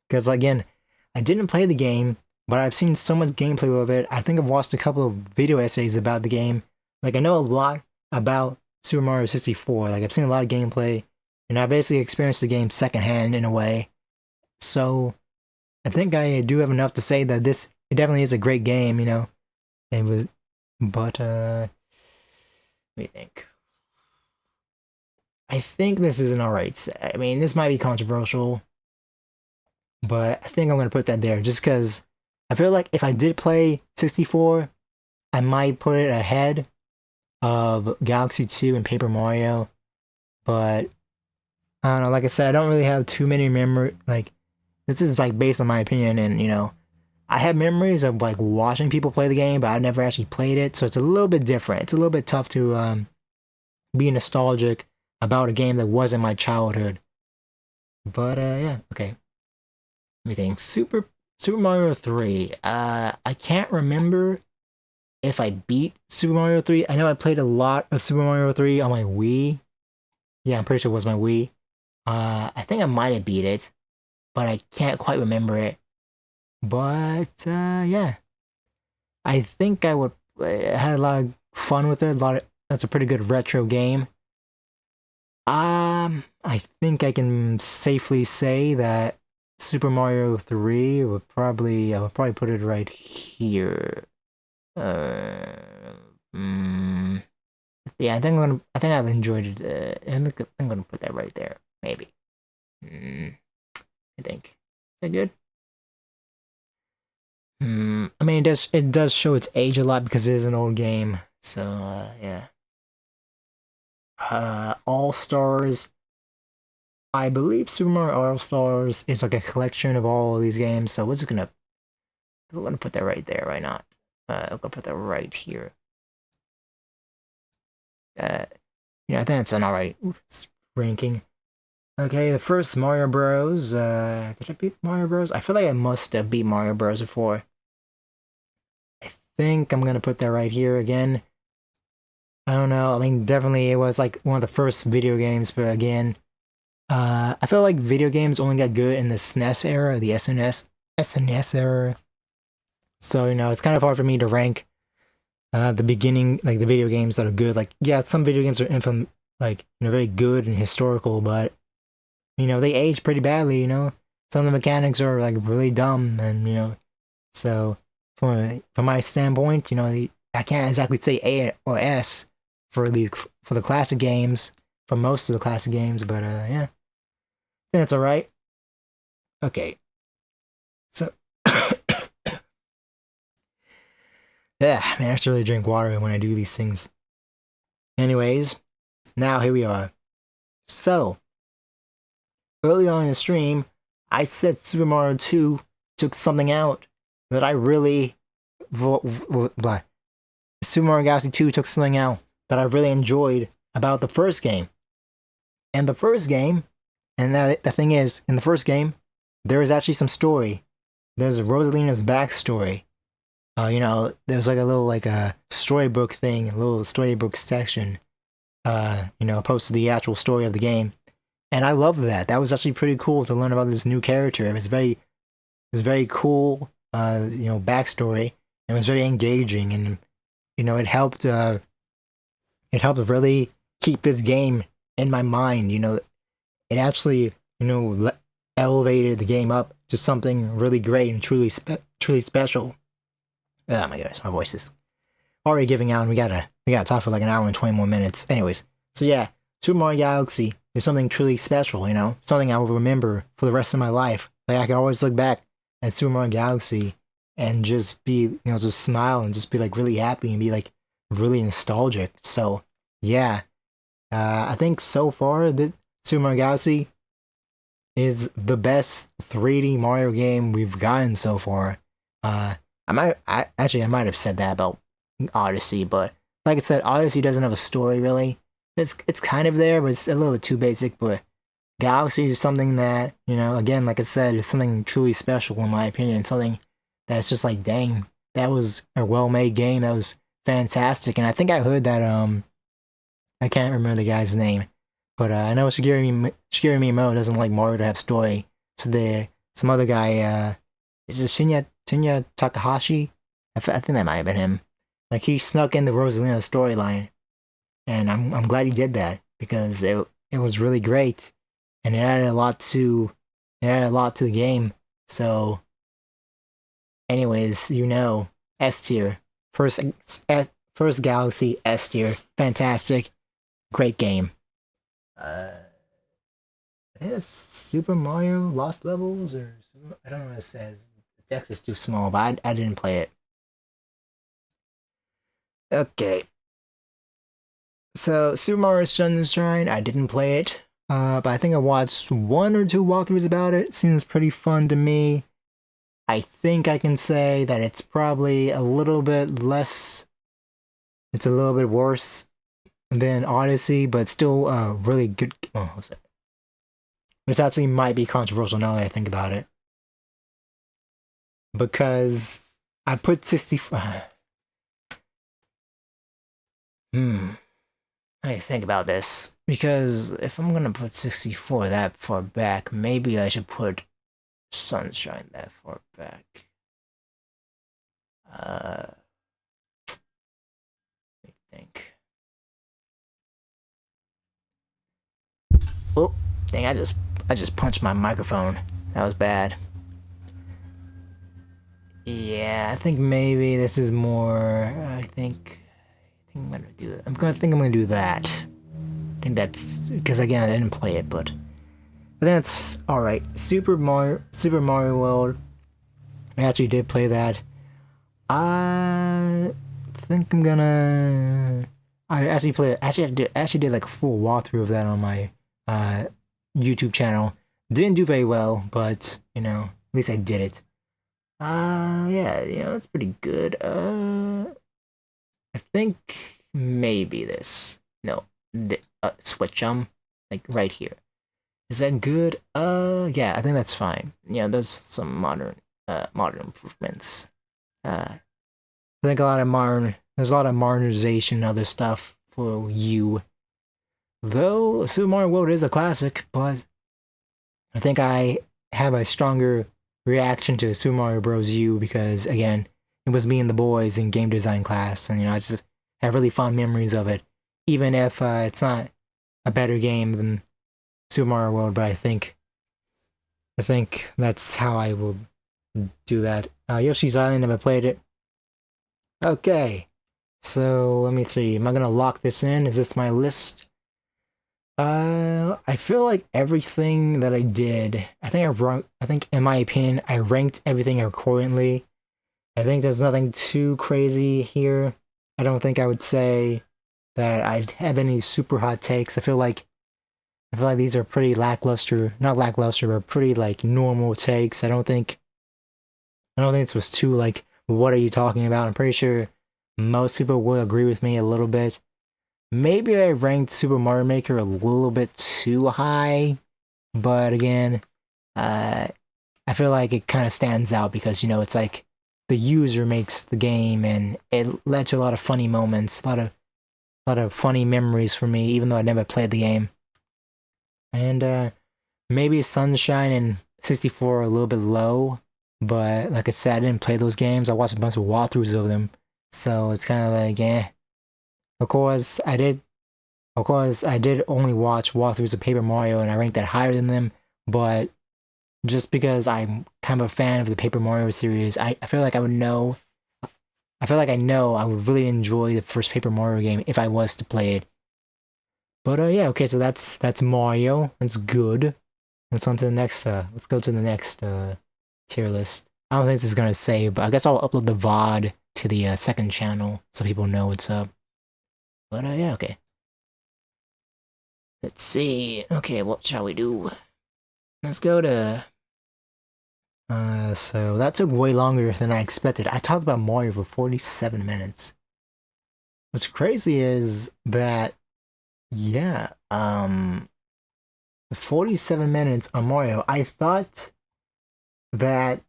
Because again, I didn't play the game, but I've seen so much gameplay of it. I think I've watched a couple of video essays about the game. Like, I know a lot about Super Mario 64. Like, I've seen a lot of gameplay, and I basically experienced the game secondhand in a way. So I think I do have enough to say that it definitely is a great game, It was, but let me think. I think this is an alright set. I mean, this might be controversial, but I think I'm gonna put that there just because I feel like if I did play 64, I might put it ahead of Galaxy 2 and Paper Mario. But I don't know, like I said, I don't really have too many memory. Like, this is like based on my opinion, and I have memories of like watching people play the game, but I've never actually played it, so it's a little bit different. It's a little bit tough to be nostalgic about a game that wasn't my childhood. But yeah, okay. Let me think. Super Mario 3. I can't remember if I beat Super Mario 3. I know I played a lot of Super Mario 3 on my Wii. Yeah, I'm pretty sure it was my Wii. I think I might have beat it, but I can't quite remember it. But yeah, I think I had a lot of fun with it. That's a pretty good retro game. I think I can safely say that Super Mario 3 I would probably put it right here. Yeah, I think I've enjoyed it. I'm gonna put that right there. Maybe. I think. Is that good? I mean, it does show its age a lot because it is an old game. So yeah. All Stars. I believe Super Mario All Stars is like a collection of all of these games. So we're gonna put that right there. Why not? I'm gonna put that right here. I think that's an alright ranking. Okay, the first Mario Bros. Did I beat Mario Bros? I feel like I must have beat Mario Bros before. I think I'm gonna put that right here again. I don't know. I mean, definitely it was like one of the first video games, but again, I feel like video games only got good in the SNES era, the SNS era. So, it's kind of hard for me to rank the beginning, like the video games that are good. Like, yeah, some video games are like, very good and historical, but they age pretty badly. Some of the mechanics are like really dumb, and so from my standpoint, I can't exactly say A or S for the classic games, for most of the classic games, but yeah, that's all right. Okay, so yeah, man, I have to really drink water when I do these things. Anyways, now here we are. So earlier on in the stream, I said Super Mario 2 took something out that I really blah. Super Mario Galaxy 2 took something out that I really enjoyed about the first game. And the first game, and the thing is, in the first game, there is actually some story. There's Rosalina's backstory. There's like a little like a storybook thing, a little storybook section. Opposed to the actual story of the game, and I love that. That was actually pretty cool to learn about this new character. It was very cool. Backstory. It was very engaging, and it helped. It helped really keep this game in my mind. It actually elevated the game up to something really great and truly special. Oh my goodness, my voice is already giving out, and we gotta talk for like an hour and 20 more minutes. Anyways, so yeah, Super Mario Galaxy is something truly special. Something I will remember for the rest of my life. Like I can always look back at Super Mario Galaxy and just be, just smile and just be like really happy and be like really nostalgic. So yeah, I think so far that Super Mario Galaxy is the best 3D Mario game we've gotten so far. I might have said that about Odyssey, but like I said, Odyssey doesn't have a story really. It's kind of there, but it's a little bit too basic. But Galaxy is something that, again, like I said, is something truly special in my opinion. Something that's just like, dang, that was a well-made game. That was fantastic. And I think I heard that I can't remember the guy's name, but I know Shigeru Miyamoto doesn't like Mario to have story. So some other guy, is it Shinya Takahashi? I think that might have been him. Like he snuck in the Rosalina storyline, and I'm glad he did that because it was really great, and it added a lot to the game. So, anyways, S tier, first Galaxy S tier, fantastic, great game. I think it's Super Mario Lost Levels, or I don't know what it says. The text is too small, but I didn't play it. Okay. So, Super Mario Sunshine, I didn't play it, but I think I watched 1 or 2 walkthroughs about it. It seems pretty fun to me. I think I can say that it's probably a little bit less, it's a little bit worse than Odyssey, but still really good. Oh, this actually might be controversial now that I think about it. Because I put 65. I think about this, because if I'm gonna put 64 that far back, maybe I should put Sunshine that far back. Let me think. Oh, dang! I just punched my microphone. That was bad. Yeah, I think maybe this is more. I think I'm gonna do that. I'm gonna do that. I think that's because again I didn't play it, but I think that's all right. Super Mario World. I actually did play that. I think I'm gonna. I actually played. Actually did like a full walkthrough of that on my YouTube channel. Didn't do very well, but at least I did it. Yeah, it's pretty good. I think maybe this. No, switch like right here. Is that good? Yeah, I think that's fine. There's some modern improvements. I think there's a lot of modernization and other stuff for you. Though Super Mario World is a classic, but I think I have a stronger reaction to Super Mario Bros. U because again, it was me and the boys in game design class, and I just have really fond memories of it, even if it's not a better game than Super Mario World. But I think that's how I will do that. Yoshi's Island, never played it. Okay, so let me see. Am I gonna lock this in? Is this my list? I feel like everything that I did, I think in my opinion, I ranked everything accordingly. I think there's nothing too crazy here. I don't think I would say that I have any super hot takes. I feel like these are pretty lackluster, not lackluster, but pretty like normal takes. I don't think this was too like, what are you talking about? I'm pretty sure most people will agree with me a little bit. Maybe I ranked Super Mario Maker a little bit too high, but again, I feel like it kind of stands out because, it's like the user makes the game, and it led to a lot of funny moments, a lot of funny memories for me, even though I never played the game. And maybe Sunshine and 64 are a little bit low, but like I said, I didn't play those games. I watched a bunch of walkthroughs of them, so it's kind of like, eh. Of course, I did only watch walkthroughs of Paper Mario, and I ranked that higher than them, but just because I'm kind of a fan of the Paper Mario series, I feel like I know I would really enjoy the first Paper Mario game if I was to play it. But yeah, okay, so that's Mario. That's good. Let's on to the next, let's go to the next tier list. I don't think this is gonna save, but I guess I'll upload the VOD to the second channel so people know what's up. But yeah, okay. Let's see. Okay, what shall we do? Let's go to... so that took way longer than I expected. I talked about Mario for 47 minutes. What's crazy is that, yeah, the 47 minutes on Mario, I thought that,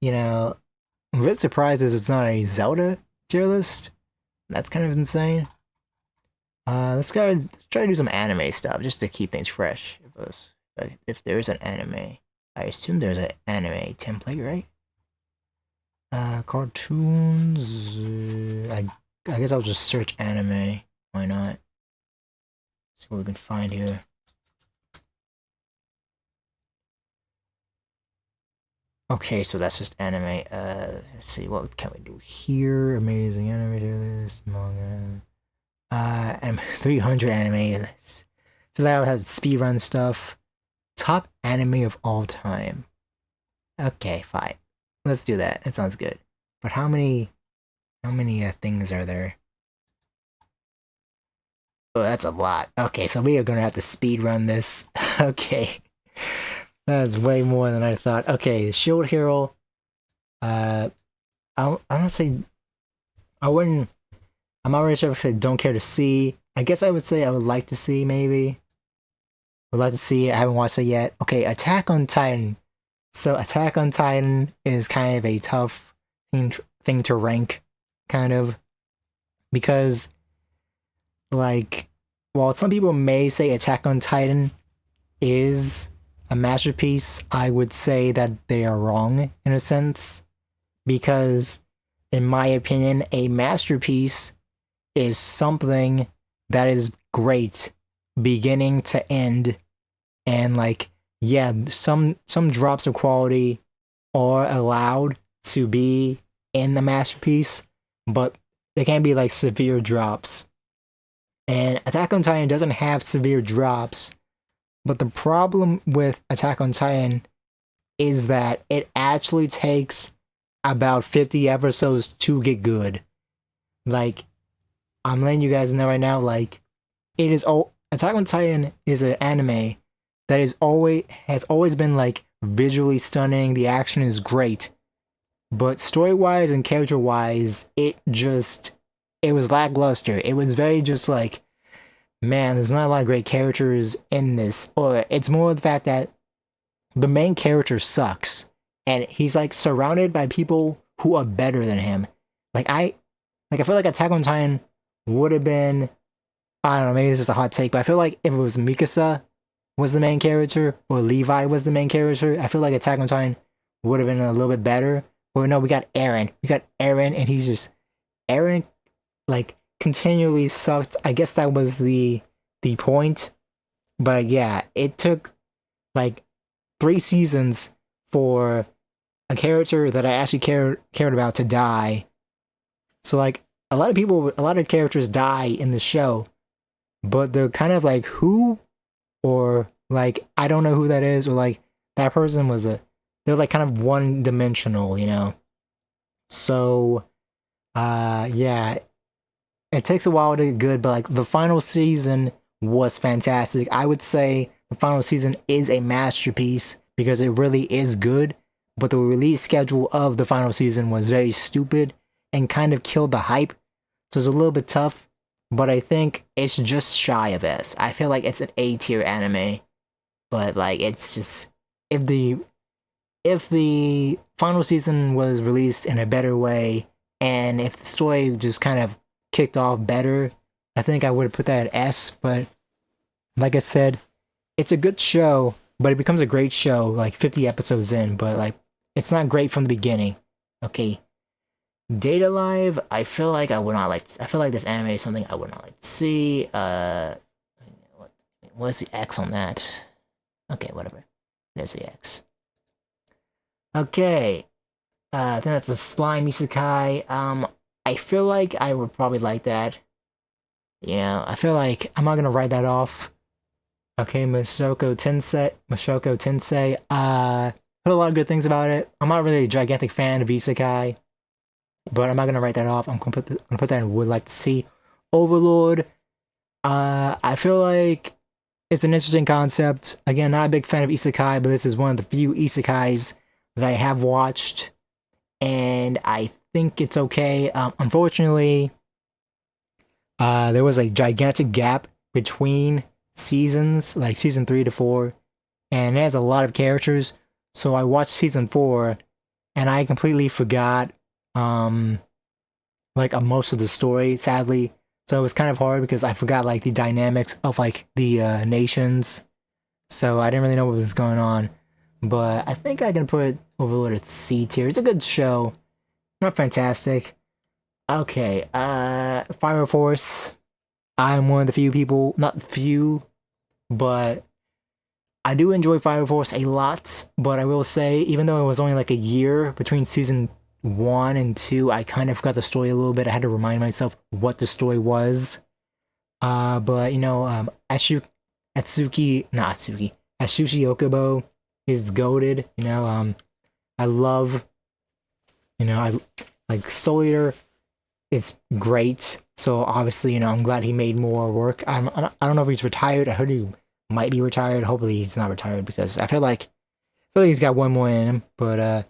I'm really surprised that it's not a Zelda tier list. That's kind of insane. Let's try to do some anime stuff just to keep things fresh. If there's an anime, I assume there's an anime template, right? Cartoons. I guess I'll just search anime. Why not? See what we can find here. Okay, so that's just anime. Let's see, what can we do here? Amazing anime, this manga. I'm 300 anime. I feel like I would have speedrun stuff. Top anime of all time. Okay, fine. Let's do that. It sounds good. But how many things are there? Oh, that's a lot. Okay, so we are gonna have to speedrun this. Okay. That's way more than I thought. Okay, Shield Hero. I don't say... I'm not really sure if I say don't care to see. I guess I would say I would like to see, maybe. Would like to see it. I haven't watched it yet. Okay, Attack on Titan. So Attack on Titan is kind of a tough thing to rank, kind of. Because, like, while some people may say Attack on Titan is a masterpiece, I would say that they are wrong, in a sense. Because, in my opinion, a masterpiece is something that is great beginning to end, and like, yeah, some drops of quality are allowed to be in the masterpiece, but they can't be like severe drops. And Attack on Titan doesn't have severe drops, but the problem with Attack on Titan is that it actually takes about 50 episodes to get good. Like, I'm letting you guys know right now, like, Attack on Titan is an anime that has always been like visually stunning. The action is great, but story-wise and character-wise, it was lackluster. It was very just like, man, there's not a lot of great characters in this. Or it's more the fact that the main character sucks, and he's like surrounded by people who are better than him. I feel like Attack on Titan would have been, I don't know, maybe this is a hot take, but I feel like if it was Mikasa was the main character, or Levi was the main character, I feel like Attack on Titan would have been a little bit better. Well, no, we got Aaron. We got Aaron, and he's just Aaron, like continually sucked. I guess that was the point. But yeah, it took like 3 seasons for a character that I actually cared about to die. So like a lot of people, a lot of characters die in the show, but they're kind of like who, or like I don't know who that is, or like that person was they're like kind of one dimensional, you know. So yeah, it takes a while to get good, but like the final season was fantastic. I would say the final season is a masterpiece because it really is good, but the release schedule of the final season was very stupid and kind of killed the hype. So it's a little bit tough, but I think it's just shy of S. I feel like it's an A tier anime, but like it's just if the final season was released in a better way and if the story just kind of kicked off better, I think I would have put that at S. But like I said, it's a good show, but it becomes a great show like 50 episodes in, but like it's not great from the beginning. Okay. Data Live, I feel like I would not like. I feel like this anime is something I would not like to see. What's the X on that? Okay, whatever. There's the X. Okay, I think that's a slime isekai. I feel like I would probably like that. You know, I feel like I'm not gonna write that off. Okay, Mushoku Tensei. Heard a lot of good things about it. I'm not really a gigantic fan of isekai, but I'm not gonna write that off. I'm gonna put that in would like to see. Overlord. I feel like it's an interesting concept. Again, not a big fan of isekai, but this is one of the few isekais that I have watched, and I think it's okay. Unfortunately, there was a gigantic gap between seasons, like season 3 to 4, and it has a lot of characters. So I watched season 4, and I completely forgot, like most of the story, sadly. So it was kind of hard because I forgot like the dynamics of like the nations. So I didn't really know what was going on. But I think I can put Overlord at C tier. It's a good show. Not fantastic. Okay, Fire Force. I'm one of the few people, not few, but I do enjoy Fire Force a lot. But I will say, even though it was only like a year between season 1 and 2, I kind of forgot the story a little bit. I had to remind myself what the story was. But you know, Atsushi Okubo is goated. You know, I love, you know, I like Soul Eater is great. So obviously, you know, I'm glad he made more work. I don't know if he's retired. I heard he might be retired. Hopefully, he's not retired because I feel like he's got one more in him. But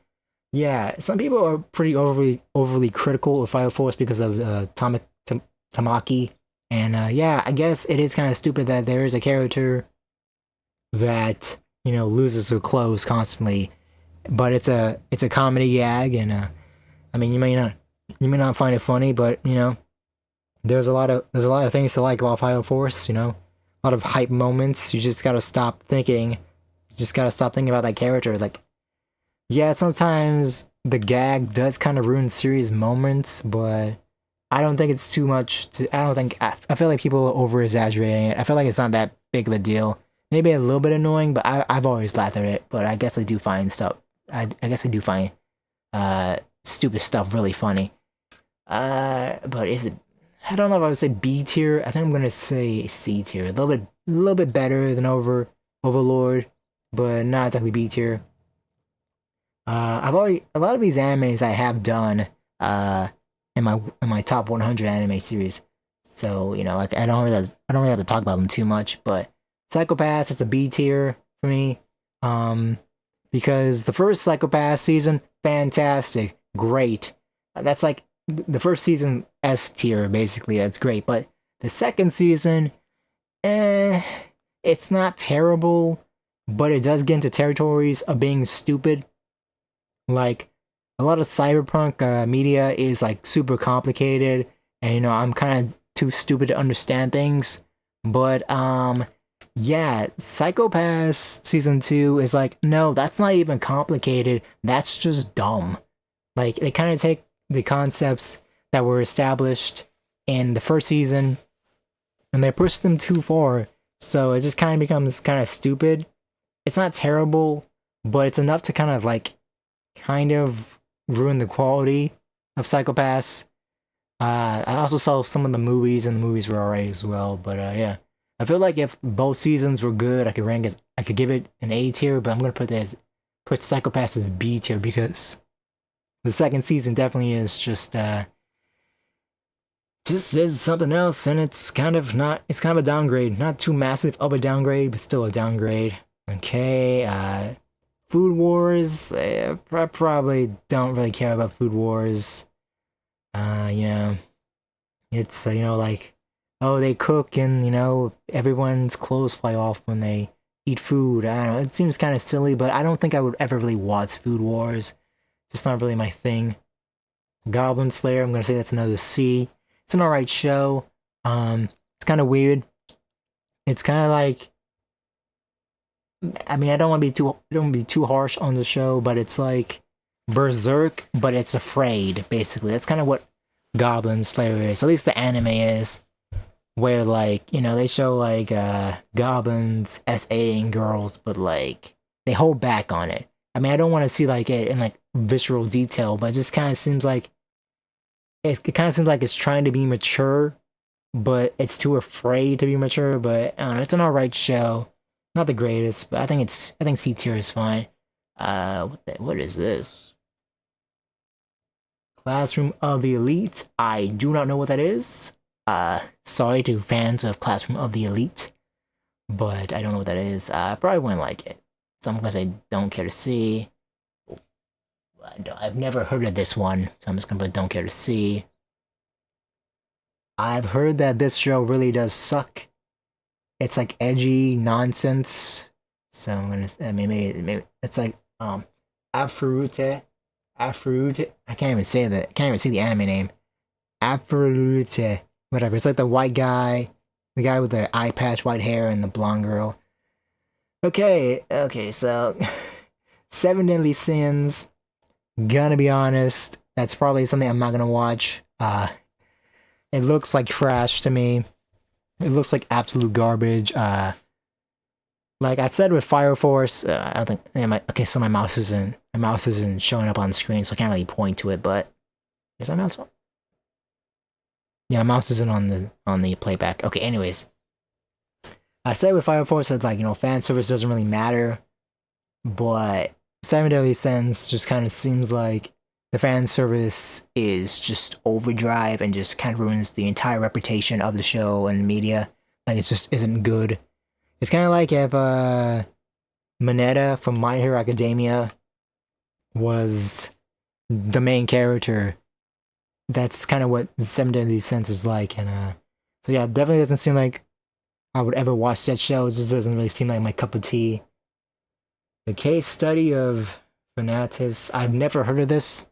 yeah, some people are pretty overly critical of Fire Force because of Tamaki. And yeah, I guess it is kind of stupid that there is a character that, you know, loses her clothes constantly, but it's a comedy gag, and I mean, you may not find it funny, but you know, there's a lot of things to like about Fire Force. You know, a lot of hype moments. You just gotta stop thinking. You just gotta stop thinking about that character. Like, yeah, sometimes the gag does kind of ruin series moments, but I don't think it's too much. I feel like people are over exaggerating it. I feel like it's not that big of a deal. Maybe a little bit annoying, but I've always laughed at it. But I guess I do find stuff. I guess I do find stupid stuff really funny. But is it? I don't know if I would say B tier. I think I'm gonna say C tier. A little bit better than Overlord, but not exactly B tier. I've already a lot of these animes I have done in my top 100 anime series. So you know, like I don't really have to talk about them too much. But Psycho-Pass, it's a B tier for me. Because the first Psycho-Pass season, fantastic, great. That's like the first season S tier, basically. That's great. But the second season, it's not terrible, but it does get into territories of being stupid. Like a lot of cyberpunk media is like super complicated, and you know I'm kind of too stupid to understand things. But yeah, Psycho-Pass season 2 is like, no, that's not even complicated. That's just dumb. Like they kind of take the concepts that were established in the first season and they push them too far. So it just kind of becomes kind of stupid. It's not terrible, but it's enough to kind of like kind of ruin the quality of Psychopaths. I also saw some of the movies, and the movies were alright as well. But yeah, I feel like if both seasons were good, I could rank it. I could give it an A tier, but I'm gonna put Psychopaths as B tier because the second season definitely is just is something else, and it's kind of not. It's kind of a downgrade, not too massive of a downgrade, but still a downgrade. Okay, Food Wars. I probably don't really care about Food Wars. You know, it's you know like, oh they cook and you know everyone's clothes fly off when they eat food. I don't know. It seems kind of silly, but I don't think I would ever really watch Food Wars. Just not really my thing. Goblin Slayer. I'm gonna say that's another C. It's an alright show. It's kind of weird. It's kind of like, I mean, I don't want to be too harsh on the show, but it's like Berserk, but it's afraid. Basically, that's kind of what Goblin Slayer is. At least the anime is, where like you know they show like goblins SAing girls, but like they hold back on it. I mean, I don't want to see like it in like visceral detail, but it just kind of seems like it kind of seems like it's trying to be mature, but it's too afraid to be mature. But I don't know, it's an alright show. Not the greatest, but I think C tier is fine. What is this? Classroom of the Elite. I do not know what that is. Sorry to fans of Classroom of the Elite, but I don't know what that is. I probably wouldn't like it. So I'm gonna say don't care to see. I've never heard of this one, so I'm just gonna put don't care to see. I've heard that this show really does suck. It's like edgy nonsense. So I'm gonna, I mean, maybe it's like Afurute, Afurute. I can't even say that. I can't even say the anime name. Afurute, whatever. It's like the white guy, the guy with the eye patch, white hair, and the blonde girl. Okay. So, Seven Deadly Sins. Gonna be honest, that's probably something I'm not gonna watch. It looks like trash to me. It looks like absolute garbage. Like I said with Fire Force, I don't think. Yeah, okay, so my mouse isn't showing up on the screen, so I can't really point to it. But is my mouse on? Yeah, my mouse isn't on the playback. Okay, anyways, I said with Fire Force that like you know fan service doesn't really matter, but Seven Deadly Sins just kind of seems like the fan service is just overdrive and just kind of ruins the entire reputation of the show and media. Like it just isn't good. It's kind of like if Mineta from My Hero Academia was the main character. That's kind of what Seven Deadly Sins is like, and so yeah, it definitely doesn't seem like I would ever watch that show. It just doesn't really seem like my cup of tea. The case study of Fanatis. I've never heard of this,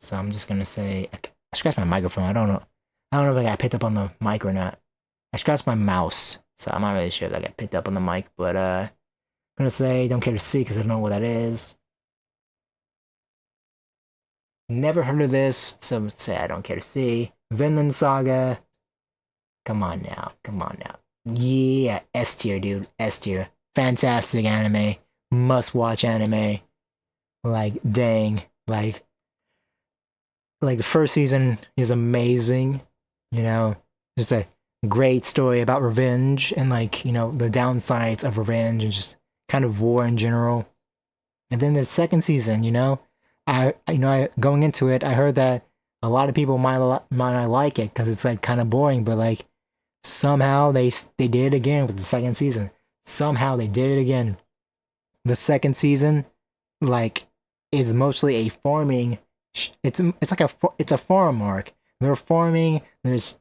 so I'm just gonna say I scratched my microphone. I don't know if I got picked up on the mic or not. I scratched my mouse, so I'm not really sure if I got picked up on the mic. But I'm gonna say don't care to see because I don't know what that is. Never heard of this, so I'm gonna say I don't care to see. Vinland Saga. Come on now. Yeah, S tier, dude. S tier. Fantastic anime. Must watch anime. Like, dang. Like the first season is amazing. You know, just a great story about revenge and like, you know, the downsides of revenge and just kind of war in general. And then the second season, you know, I going into it, I heard that a lot of people might not like it because it's like kind of boring, but like somehow they did it again with the second season. Somehow they did it again. The second season, like, is mostly a farming. It's like it's a farm arc. They're farming. It's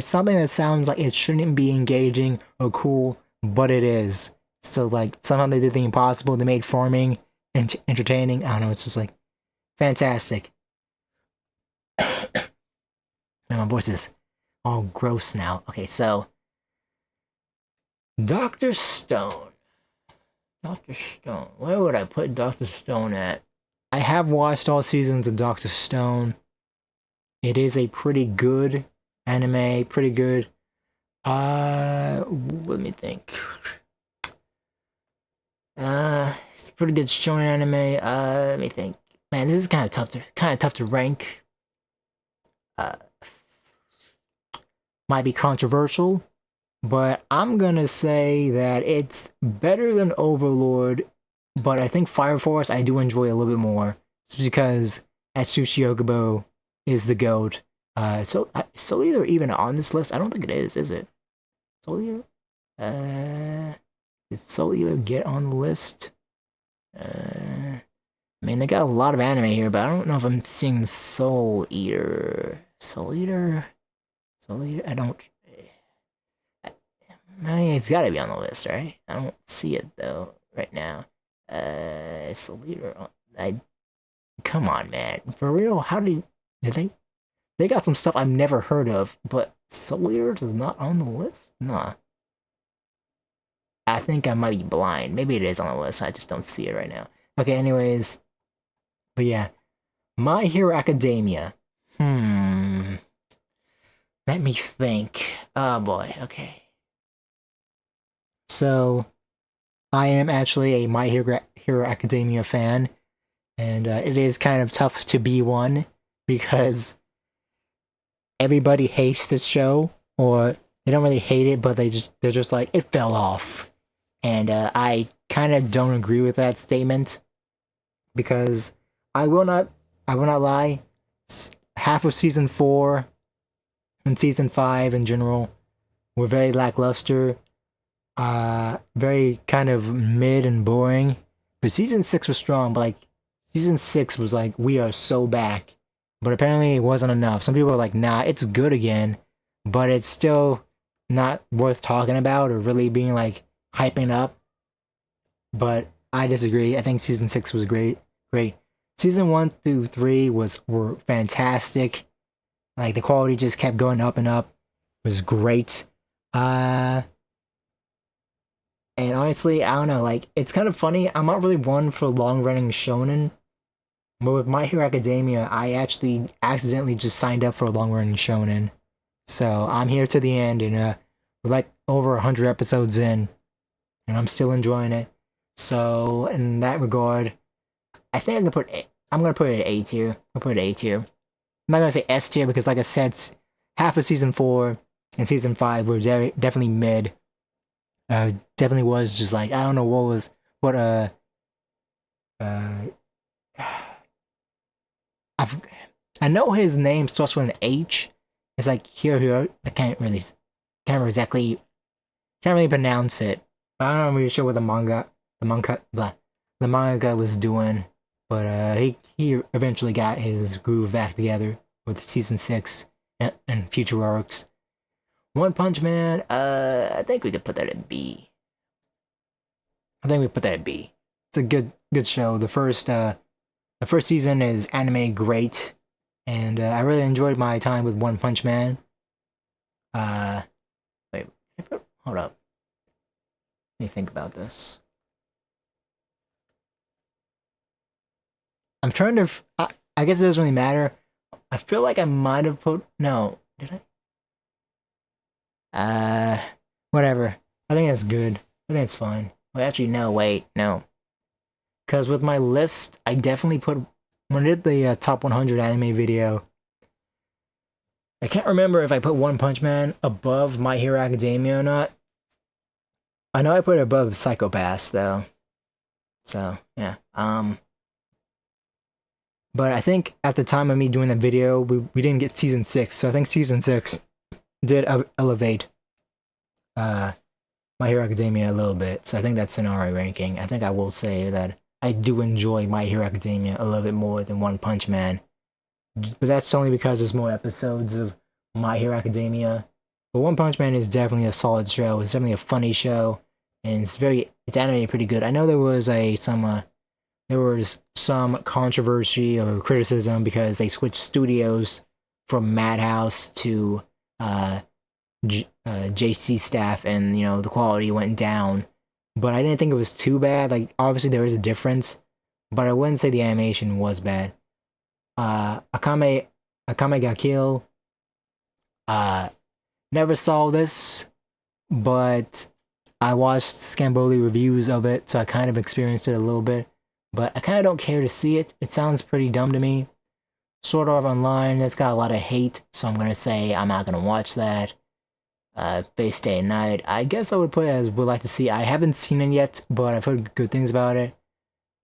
something that sounds like it shouldn't be engaging or cool, but it is. So like somehow they did the impossible. They made farming entertaining. I don't know. It's just like fantastic. And my voice is all gross now. Okay, so Dr. Stone. Dr. Stone. Where would I put Dr. Stone at? I have watched all seasons of Doctor Stone. It is a pretty good anime, pretty good. Let me think. It's a pretty good shonen anime. Let me think. Man, this is kind of tough to rank. Uh, might be controversial, but I'm gonna say that it's better than Overlord. But I think Fire Force I do enjoy a little bit more, just because Atsushi Yokobo is the goat. Soul Eater even on this list? I don't think it is it? Soul Eater? Did Soul Eater get on the list? I mean, they got a lot of anime here, but I don't know if I'm seeing Soul Eater. Soul Eater? Soul Eater? I don't. I mean, it's gotta be on the list, right? I don't see it though right now. Soul Eater. Come on, man. For real? Did they got some stuff I've never heard of, but Soul Eater is not on the list? Nah. I think I might be blind. Maybe it is on the list. I just don't see it right now. Okay, anyways. But yeah. My Hero Academia. Let me think. Oh boy, okay. So, I am actually a My Hero Academia fan, and it is kind of tough to be one because everybody hates this show, or they don't really hate it, but they're just like it fell off, and I kind of don't agree with that statement because I will not lie. Half of season 4 and season 5 in general were very lackluster, very kind of mid and boring. But season 6 was strong. But like season 6 was like we are so back, but apparently it wasn't enough. Some people are like, nah, it's good again, but it's still not worth talking about or really being like hyping up. But I disagree. I think season 6 was great. Season 1 through 3 were fantastic. Like the quality just kept going up and up. It was great. And honestly, I don't know, like it's kind of funny. I'm not really one for long running shonen. But with My Hero Academia, I actually accidentally just signed up for a long running shonen. So I'm here to the end, and we're like over 100 episodes in, and I'm still enjoying it. So in that regard, I think I'm gonna put it at A tier. I'll put it at A tier. I'm not gonna say S tier because, like I said, half of season 4 and season 5 were definitely mid. Definitely was just like I don't know what I know his name starts with an H. It's like here. I can't really pronounce it. I'm not really sure what the manga was doing, but he eventually got his groove back together with season 6 and future arcs. One Punch Man, I think we could put that at B. I think we put that at B. It's a good show. The first season is anime great, and I really enjoyed my time with One Punch Man. Wait, hold up. Let me think about this. I'm trying to. I guess it doesn't really matter. I feel like I might have put. No, did I? Whatever. I think that's good. I think it's fine. Well, actually, no. Wait, no. Because with my list, I definitely put when I did the top 100 anime video. I can't remember if I put One Punch Man above My Hero Academia or not. I know I put it above Psycho Pass though. So yeah. But I think at the time of me doing that video, we didn't get season 6, so I think season 6 did elevate My Hero Academia a little bit. So I think that's in our ranking. I think I will say that I do enjoy My Hero Academia a little bit more than One Punch Man. But that's only because there's more episodes of My Hero Academia. But One Punch Man is definitely a solid show. It's definitely a funny show, and it's animated pretty good. I know there was some controversy or criticism because they switched studios from Madhouse to JC staff, and the quality went down. But I didn't think it was too bad. Like obviously there is a difference, but I wouldn't say the animation was bad. Akame ga Kill. Uh, Never saw this, but I watched Scamboli reviews of it, so I kind of experienced it a little bit. But I kind of don't care to see it. It sounds pretty dumb to me. Sword Art Online, it's got a lot of hate, so I'm gonna say I'm not gonna watch that. Face Day and Night, I guess I would put it as would like to see. I haven't seen it yet, but I've heard good things about it.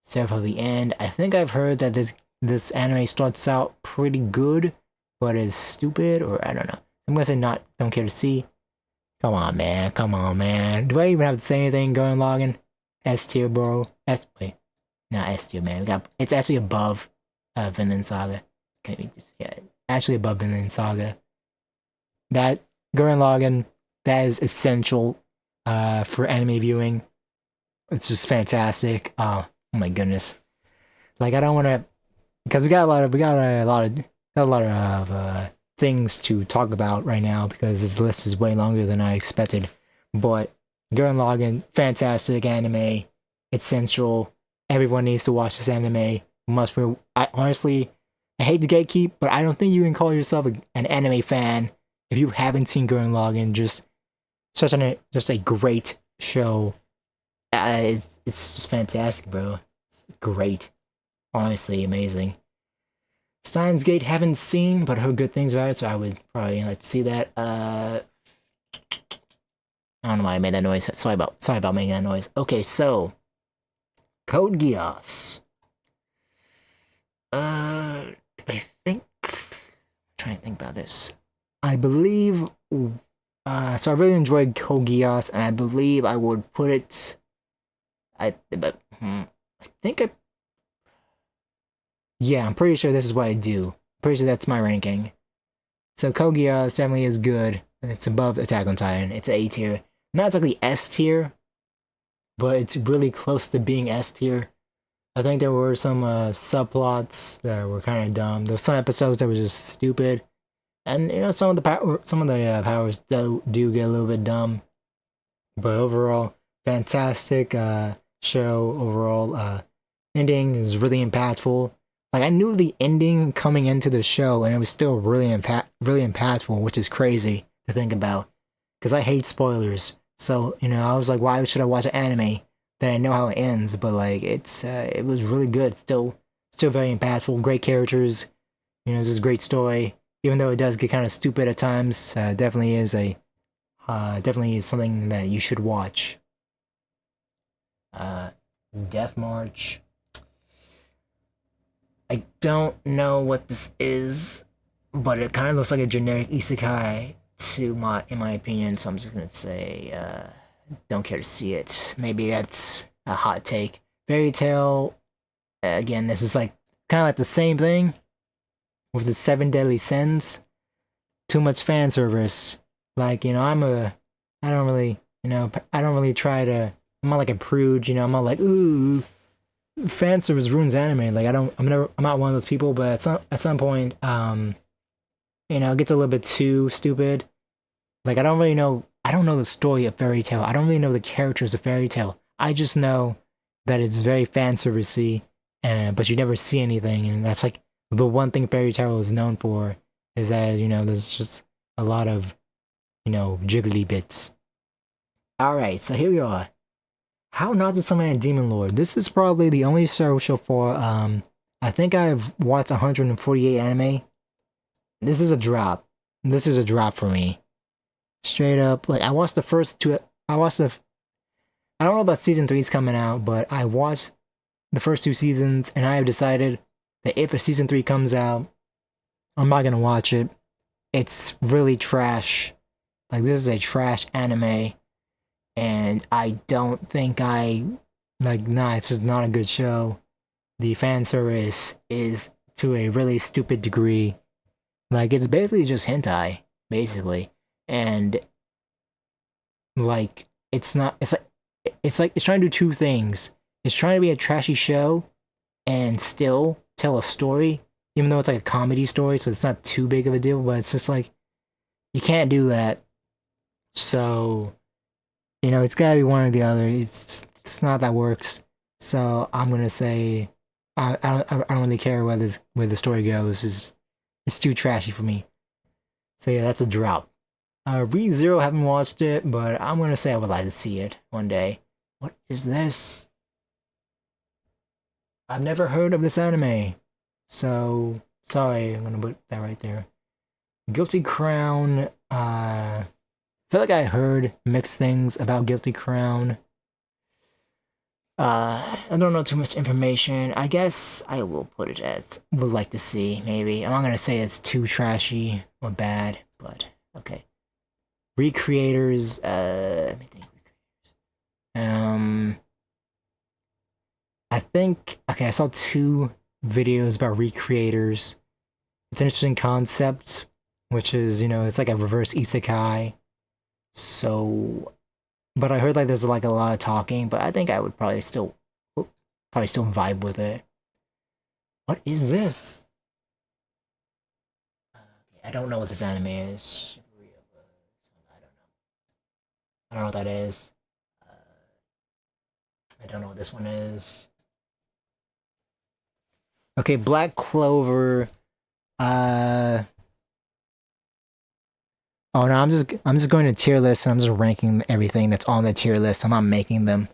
Seraph of the End, I think I've heard that this anime starts out pretty good, but is stupid, or I don't know. I'm gonna say not, don't care to see. Come on, man. Come on, man. Do I even have to say anything going logging? S tier, bro. Wait. Not S tier, man. It's actually above Vinland Saga. Can we just, yeah, actually above Vinland Saga. That, Gurren Lagann, that is essential for anime viewing. It's just fantastic. Oh my goodness. Like, I don't want to, because we got a lot of things to talk about right now because this list is way longer than I expected. But Gurren Lagann, fantastic anime, essential. Everyone needs to watch this anime. I honestly, I hate to gatekeep, but I don't think you can call yourself an anime fan if you haven't seen Gurren Lagann. Just a great show. It's just fantastic, bro. It's great, honestly, amazing. Steins Gate haven't seen, but heard good things about it, so I would probably like to see that. I don't know why I made that noise. Sorry about making that noise. Okay, so Code Geass. I think I'm trying to think about this. I believe so I really enjoyed Code Geass, and I believe I would put it I think I yeah, I'm pretty sure this is what I do. Pretty sure that's my ranking. So Code Geass definitely is good. And it's above Attack on Titan. It's A tier. Not exactly S tier, but it's really close to being S tier. I think there were some subplots that were kind of dumb. There were some episodes that were just stupid, and you know some of the powers do get a little bit dumb. But overall, fantastic show. Overall, ending is really impactful. Like I knew the ending coming into the show, and it was still really impactful, which is crazy to think about. Because I hate spoilers, so you know I was like, why should I watch an anime that I know how it ends? But like it was really good. Still very impactful. Great characters. You know, this is a great story. Even though it does get kind of stupid at times, definitely is something that you should watch. Death March. I don't know what this is, but it kind of looks like a generic isekai in my opinion. So I'm just gonna say, don't care to see it. Maybe that's a hot take. Fairy Tail. Again, this is like kind of like the same thing with the Seven Deadly Sins. Too much fan service. Like you know, I don't really, you know, I don't really try to. I'm not like a prude, you know. I'm not like ooh. Fan service ruins anime. Like I'm not one of those people, but at some point, you know, it gets a little bit too stupid. Like I don't know the story of Fairy Tail. I don't really know the characters of Fairy Tail. I just know that it's very fan servicey, but you never see anything, and that's like the one thing Fairy Tail is known for is that you know there's just a lot of you know jiggly bits. All right, so here we are. How Not to Summon a Demon Lord. This is probably the only show for, I think I've watched 148 anime. This is a drop. This is a drop for me. Straight up, like, I watched the first two, I don't know about season 3's coming out, but I watched the first 2 seasons, and I have decided that if a season 3 comes out, I'm not gonna watch it. It's really trash. Like, this is a trash anime. And I don't think it's just not a good show. The fan service is to a really stupid degree. Like, it's basically just hentai, basically. And, like, it's trying to do 2 things. It's trying to be a trashy show and still tell a story, even though it's like a comedy story, so it's not too big of a deal, but it's just like, you can't do that. So you know, it's gotta be one or the other. It's not that works. So I'm gonna say I don't really care where the story goes. It's too trashy for me. So yeah, that's a drop. ReZero, haven't watched it, but I'm gonna say I would like to see it one day. What is this? I've never heard of this anime. So sorry, I'm gonna put that right there. Guilty Crown. I feel like I heard mixed things about Guilty Crown. I don't know too much information. I guess I will put it as would like to see, maybe. I'm not gonna say it's too trashy or bad, but okay. Recreators, let me think. Um, I think, okay, I saw two videos about recreators. It's an interesting concept, which is, it's like a reverse isekai. So, but I heard like there's like a lot of talking, but I think I would probably still vibe with it. What is this? I don't know what this anime is. I don't know what that is. I don't know what this one is. Okay, Black Clover. Uh oh no, I'm just going to tier list and I'm just ranking everything that's on the tier list. I'm not making them.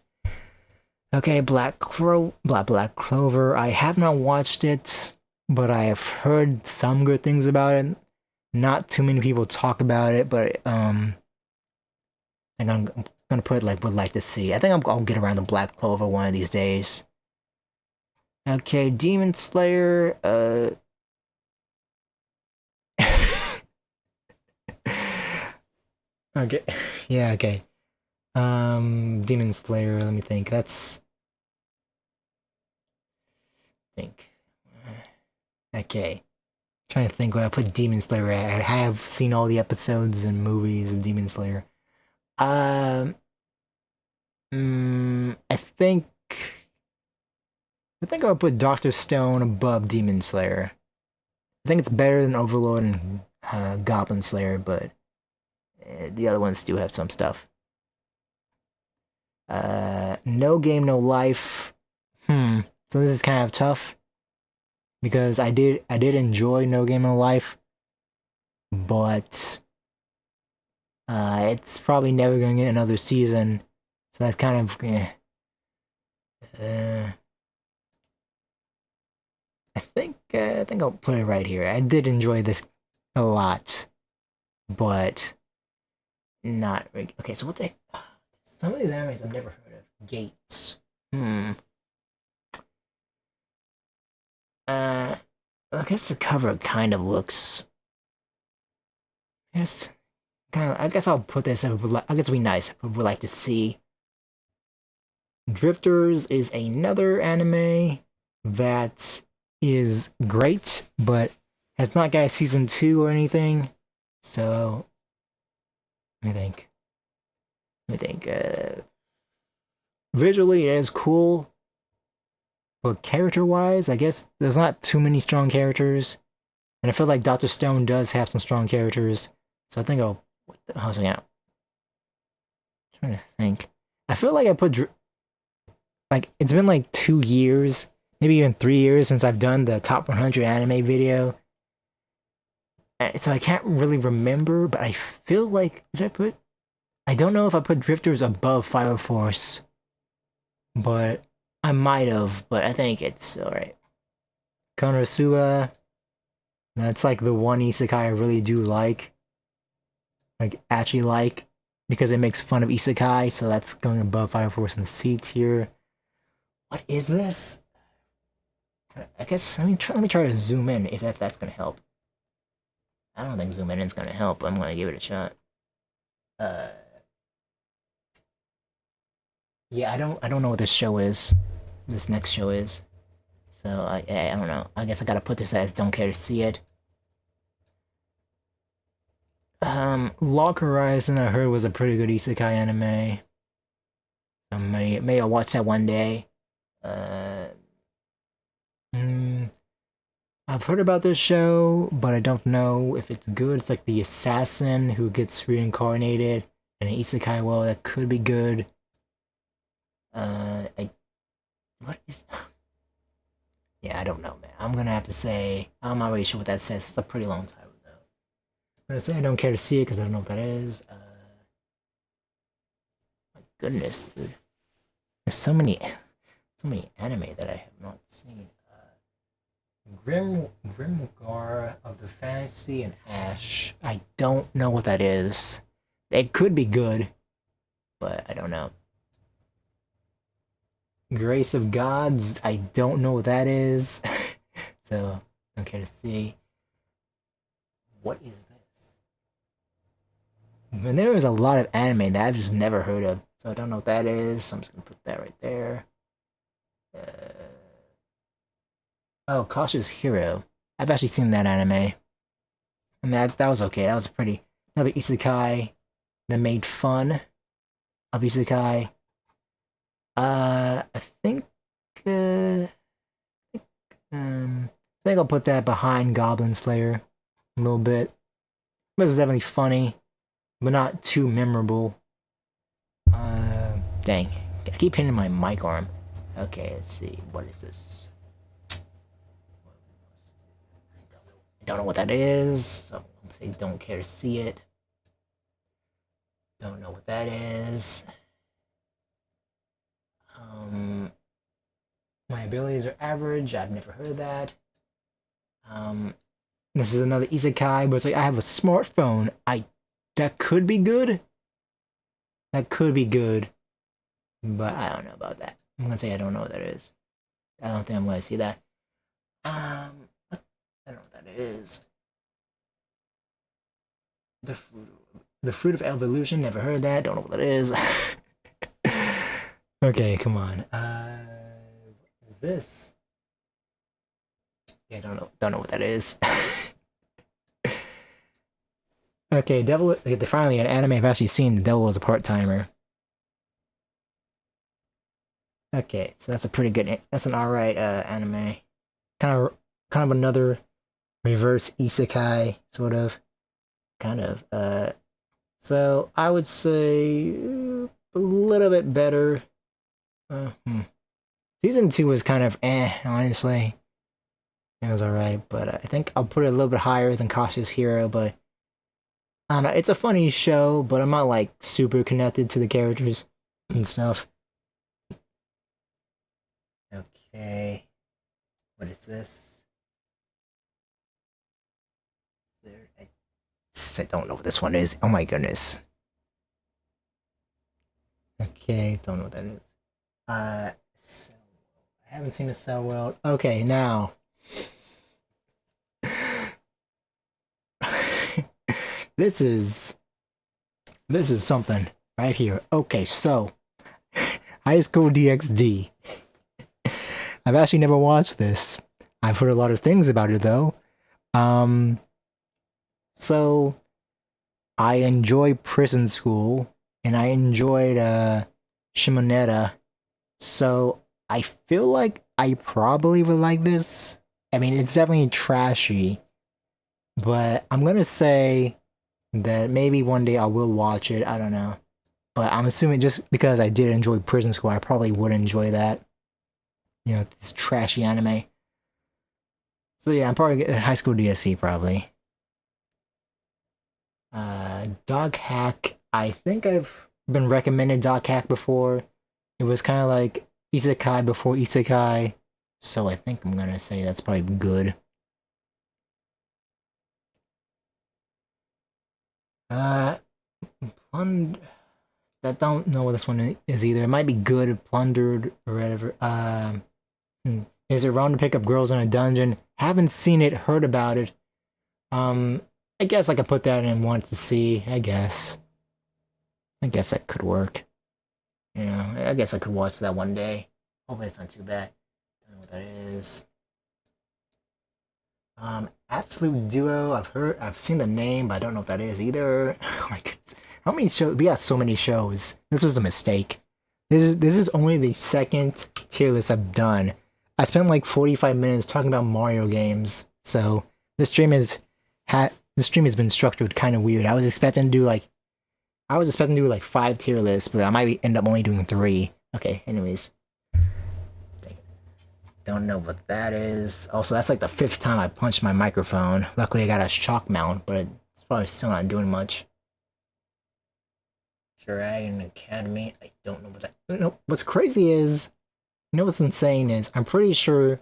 Okay, Black Clover. I have not watched it, but I have heard some good things about it. Not too many people talk about it, but I think I'm gonna put it like would like to see. I think I'll get around the Black Clover one of these days. Okay, Demon Slayer. Okay, yeah, okay. Demon Slayer. Let me think. Think. Okay. Trying to think where I put Demon Slayer at. I have seen all the episodes and movies of Demon Slayer. Um, I think I'll put Doctor Stone above Demon Slayer. I think it's better than Overlord and Goblin Slayer, but the other ones do have some stuff. No Game No Life. So this is kind of tough because I did enjoy No Game No Life, but it's probably never going to get another season. So that's kind of I think I'll put it right here. I did enjoy this a lot, but not okay. So some of these animes I've never heard of. Gates. Uh, I guess the cover kind of looks. Yes, kind of. I guess I'll put this. I guess it'd be nice. I would like to see. Drifters is another anime that is great, but has not got a season 2 or anything. So let me think. Visually, it is cool, but character-wise, I guess there's not too many strong characters, and I feel like Doctor Stone does have some strong characters. So I think I'll. What the hell's it out? Trying to think. I feel like I put like it's been like 2 years, maybe even 3 years since I've done the top 100 anime video. So I can't really remember, but I feel like I don't know if I put Drifters above Fire Force, but I might have, but I think it's alright. Konosuba, that's like the one isekai I really do like actually like, because it makes fun of isekai, so that's going above Fire Force in the C tier. What is this? I guess let me try to zoom in if that's gonna help. I don't think zoom in is gonna help, but I'm gonna give it a shot. Yeah, I don't know what this show is. This next show is. So I don't know. I guess I gotta put this as don't care to see it. Log Horizon I heard was a pretty good isekai anime. I may I'll watch that one day. I've heard about this show, but I don't know if it's good. It's like the assassin who gets reincarnated in an isekai world that could be good. What is Yeah, I don't know, man. I'm gonna have to say I'm not really sure what that says. It's a pretty long time ago. I'm gonna say I don't care to see it because I don't know what that is. My goodness, dude. There's so many anime that I have not seen. Grimgar of the Fantasy and Ash. I don't know what that is. It could be good, but I don't know. Grace of Gods. I don't know what that is. So, don't care to see. What is this? And there is a lot of anime that I've just never heard of. So I don't know what that is. So I'm just gonna put that right there. Oh, Cautious Hero. I've actually seen that anime. And that was okay. That was pretty another isekai that made fun of isekai. I think I think I'll put that behind Goblin Slayer a little bit. But it's definitely funny, but not too memorable. Dang. I keep hitting my mic arm. Okay, let's see. What is this? I don't know what that is, so I don't care to see it. Don't know what that is. My abilities are average. I've never heard of that. This is another isekai, but it's like I have a smartphone. That could be good. That could be good, but I don't know about that. I'm gonna say I don't know what that is. I don't think I'm gonna see that. I don't know what that is. The fruit of evolution. Never heard that. Don't know what that is. Okay, come on. What is this? Yeah, don't know what that is. Okay, Devil. Finally, an anime I've actually seen. The Devil is a part-timer. Okay, so that's a pretty good. That's an alright anime. Kind of another reverse isekai sort of. Kind of. So I would say a little bit better. Season 2 was kind of honestly. It was alright, but I think I'll put it a little bit higher than Cautious Hero, but I don't know, it's a funny show, but I'm not like super connected to the characters and stuff. Okay. What is this? I don't know what this one is. Oh my goodness. Okay, don't know what that is. I haven't seen a Cell World. Okay, now. This is something right here. Okay, so High School DxD. I've actually never watched this. I've heard a lot of things about it though. So I enjoy Prison School and I enjoyed Shimonetta. So I feel like I probably would like this. I mean, it's definitely trashy, but I'm gonna say that maybe one day I will watch it. I don't know. But I'm assuming just because I did enjoy Prison School, I probably would enjoy that. You know, this trashy anime. So yeah, I'm probably High School DSC probably. Dog Hack. I think I've been recommended Dog Hack before. It was kind of like Isekai before Isekai. So I think I'm gonna say that's probably good. Plund. I don't know what this one is either. It might be good, plundered, or whatever. Is it wrong to pick up girls in a dungeon? Haven't seen it, heard about it. I guess I could put that in want to see, I guess. I guess that could work. You know, I guess I could watch that one day. Hopefully it's not too bad. Don't know what that is. Absolute Duo. I've seen the name, but I don't know what that is either. Oh my goodness. How many shows? We got so many shows. This was a mistake. This is only the second tier list I've done. I spent like 45 minutes talking about Mario games. So this stream has been structured kind of weird. I was expecting to do like 5 tier lists, but I might end up only doing 3. Okay, anyways. Don't know what that is. Also, that's like the 5th time I punched my microphone. Luckily, I got a shock mount, but it's probably still not doing much. Dragon Academy. I don't know what that. No, what's crazy is, you know what's insane is, I'm pretty sure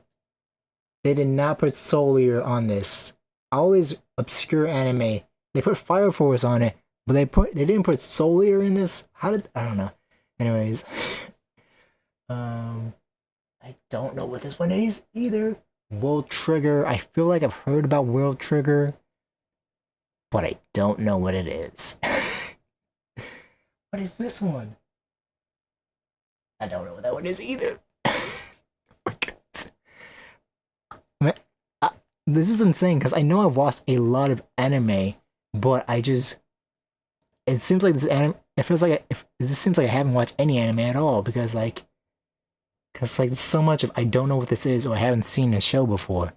they did not put Solier on this. All these obscure anime, they put Fire Force on it, but they didn't put Solier in this. How did I don't know. Anyways, I don't know what this one is either. World Trigger. I feel like I've heard about World Trigger, but I don't know what it is. What is this one? I don't know what that one is either. Man, this is insane because I know I've watched a lot of anime, but it seems like this anime. It feels like this seems like I haven't watched any anime at all because there's so much of I don't know what this is or I haven't seen a show before.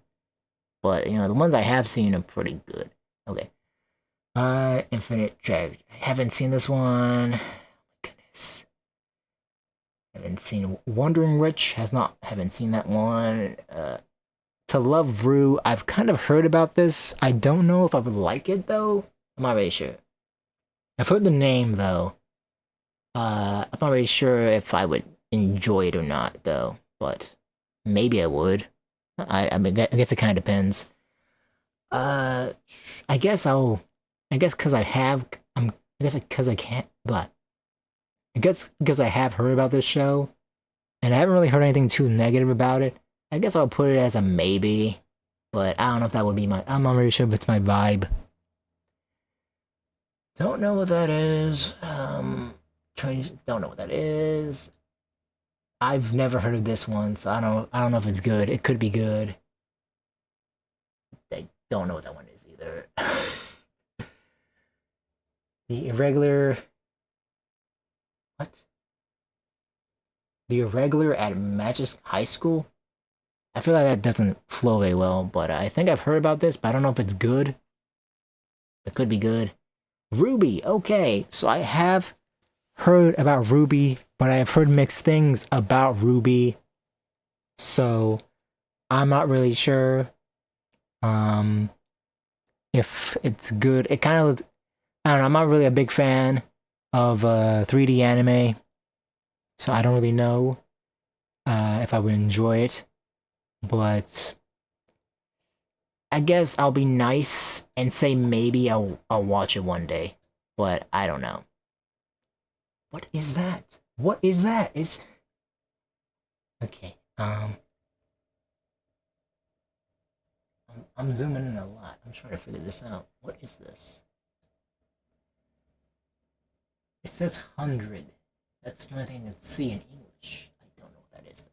But you know the ones I have seen are pretty good. Okay. Infinite Treasure. I haven't seen this one. Oh my goodness. Haven't seen Wandering Witch. Haven't seen that one. To Love Ru. I've kind of heard about this. I don't know if I would like it though. I'm not really sure. I've heard the name though. I'm not really sure if I would enjoy it or not though. But maybe I would. I mean, I guess it kind of depends. Uh, I guess I'll. I guess because I have. I guess because I can't. But I guess because I have heard about this show, and I haven't really heard anything too negative about it. I guess I'll put it as a maybe, but I don't know if that would be my. I'm not really sure if it's my vibe. Don't know what that is. Don't know what that is. I've never heard of this one, so I don't know if it's good. It could be good. I don't know what that one is either. The irregular. What? The irregular at Magic High School? I feel like that doesn't flow very well, but I think I've heard about this, but I don't know if it's good. It could be good. Ruby, okay. So I have heard about Ruby, but I have heard mixed things about Ruby. So I'm not really sure if it's good. It kind of I don't know, I'm not really a big fan of 3D anime, so I don't really know if I would enjoy it. But I guess I'll be nice and say maybe I'll watch it one day. But I don't know. What is that? What is that? Is okay. I'm zooming in a lot. I'm trying to figure this out. What is this? It says 100. That's the only thing I can see in English. I don't know what that is.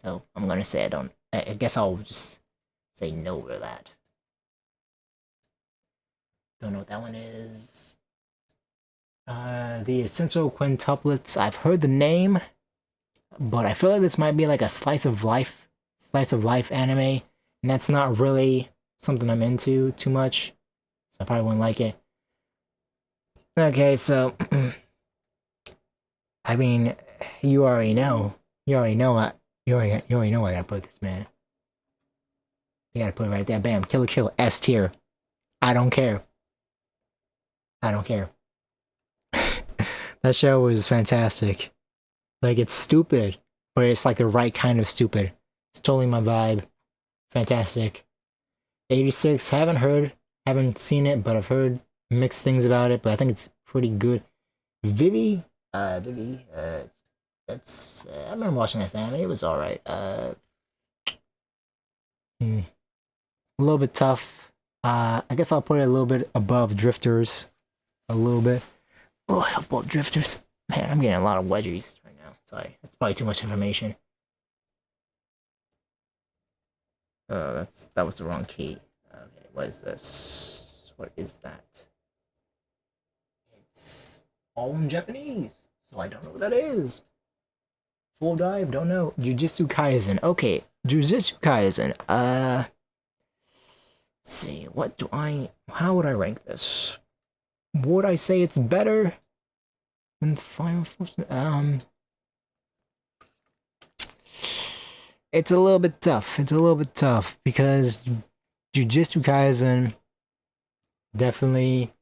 So I'm gonna say I don't. I guess I'll just say no to that. Don't know what that one is. The Essential Quintuplets. I've heard the name, but I feel like this might be like a slice of life anime, and that's not really something I'm into too much. So I probably wouldn't like it. Okay, so I mean, you already know. You already know what. You already know where I gotta put this, man. You gotta put it right there. Bam. Kill a Kill. S tier. I don't care. I don't care. That show was fantastic. Like, it's stupid, but it's like the right kind of stupid. It's totally my vibe. Fantastic. 86. Haven't seen it, but I've heard mixed things about it, but I think it's pretty good. Vivi, that's, I remember watching this anime, it was alright. A little bit tough. I guess I'll put it a little bit above Drifters. A little bit. Oh, above Drifters. Man, I'm getting a lot of wedgies right now. Sorry, that's probably too much information. Oh, that was the wrong key. Okay, what is this? What is that? It's all in Japanese, so I don't know what that is. Full dive, don't know. Jujutsu Kaisen. Okay, Jujutsu Kaisen. Let's see. How would I rank this? Would I say it's better than Final Force? it's a little bit tough. It's a little bit tough because Jujutsu Kaisen definitely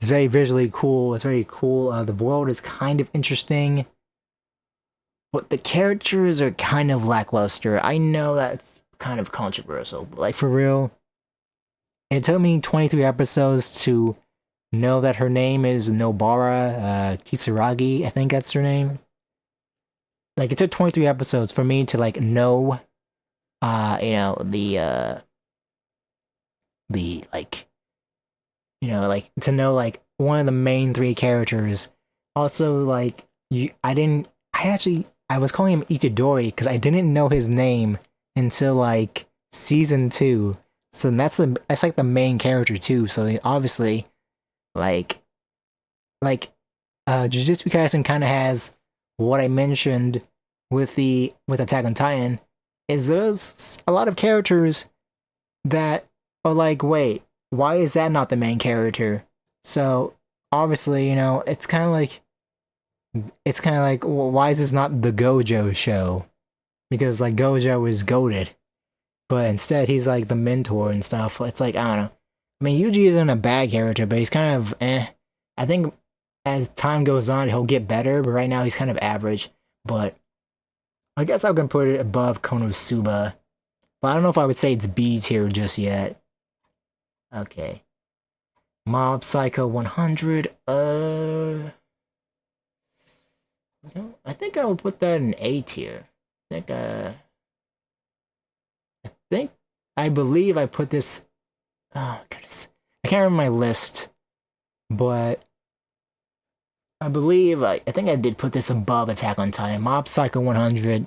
is very visually cool. It's very cool. The world is kind of interesting, but the characters are kind of lackluster. I know that's kind of controversial, but like for real, it took me 23 episodes to know that her name is Nobara Kisaragi. I think that's her name. Like it took 23 episodes for me to like know the like like to know like one of the main three characters. Also like I was calling him Itadori because I didn't know his name until like season 2. So that's like the main character too. So obviously like like Jujutsu Kaisen kind of has what I mentioned with Attack on Titan is there's a lot of characters that are like, wait, why is that not the main character? So obviously, it's kind of like, well, why is this not the Gojo show? Because like Gojo is goated, but instead he's like the mentor and stuff. It's like I don't know. I mean, Yuji isn't a bad character, but he's kind of eh. I think as time goes on, he'll get better, but right now he's kind of average. But I guess I can put it above Konosuba, but I don't know if I would say it's B tier just yet. Okay. Mob Psycho 100, I think I would put that in A tier. I believe I put this, oh goodness. I can't remember my list, but I think I did put this above Attack on Titan. Mob Psycho 100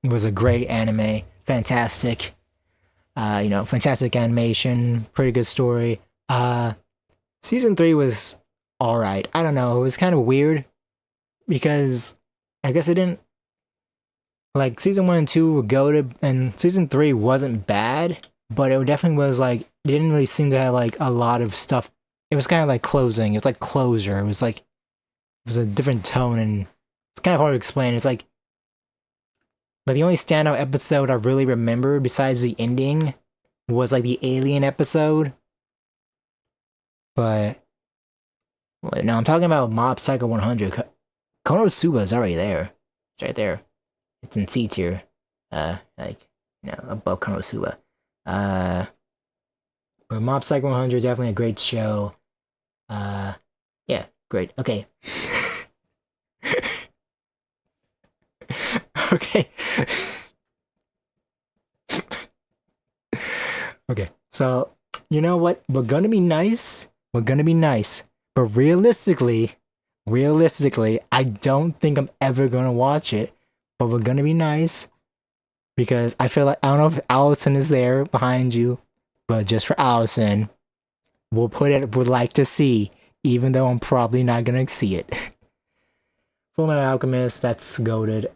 was a great anime. Fantastic. Fantastic animation, pretty good story. Season 3 was alright. I don't know, it was kind of weird because I guess it didn't like season 1 and 2 were goated and season 3 wasn't bad, but it definitely was like it didn't really seem to have like a lot of stuff. It was kind of like closing. It was like closure. It was a different tone and it's kind of hard to explain. It's like the only standout episode I really remember besides the ending was like the alien episode. But now I'm talking about Mob Psycho 100. Konosuba is already there. It's right there. It's in C tier. Above Konosuba. But Mob Psycho 100 definitely a great show. Yeah, great. Okay. Okay. Okay. So, you know what? We're gonna be nice. We're gonna be nice. But realistically, I don't think I'm ever gonna watch it. But we're gonna be nice because I feel like I don't know if Allison is there behind you, but just for Allison, we'll put it would like to see, even though I'm probably not gonna see it. Fullmetal Alchemist, that's goated.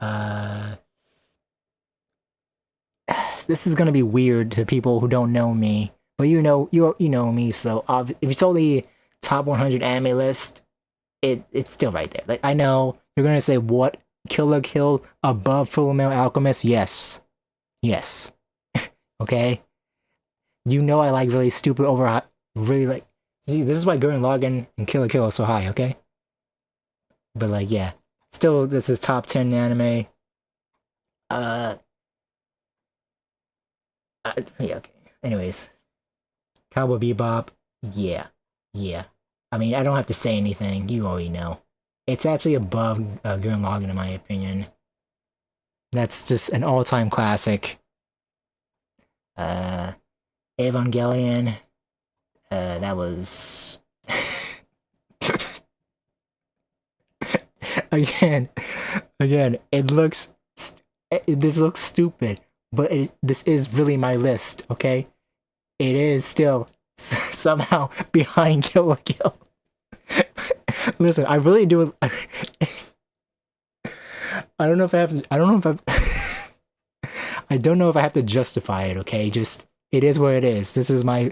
This is gonna be weird to people who don't know me, but you know me. So if it's only top 100 anime list, it's still right there. Like I know you're gonna say what Kill la Kill above Fullmetal Alchemist. Yes. Okay. You know I like really stupid over really like. See, this is why Gurren Lagann and Kill la Kill are so high. Okay. But like yeah, still this is top 10 anime. Yeah, okay. Anyways, Cowboy Bebop, yeah. I mean, I don't have to say anything. You already know. It's actually above Gurren Lagann in my opinion. That's just an all-time classic. Evangelion, that was again. This looks stupid. But this is really my list, okay? It is still somehow behind Kill la Kill. Listen, I really do. I don't know if I have to. I don't know if I. I don't know if I have to justify it. Okay, just it is what it is. It's my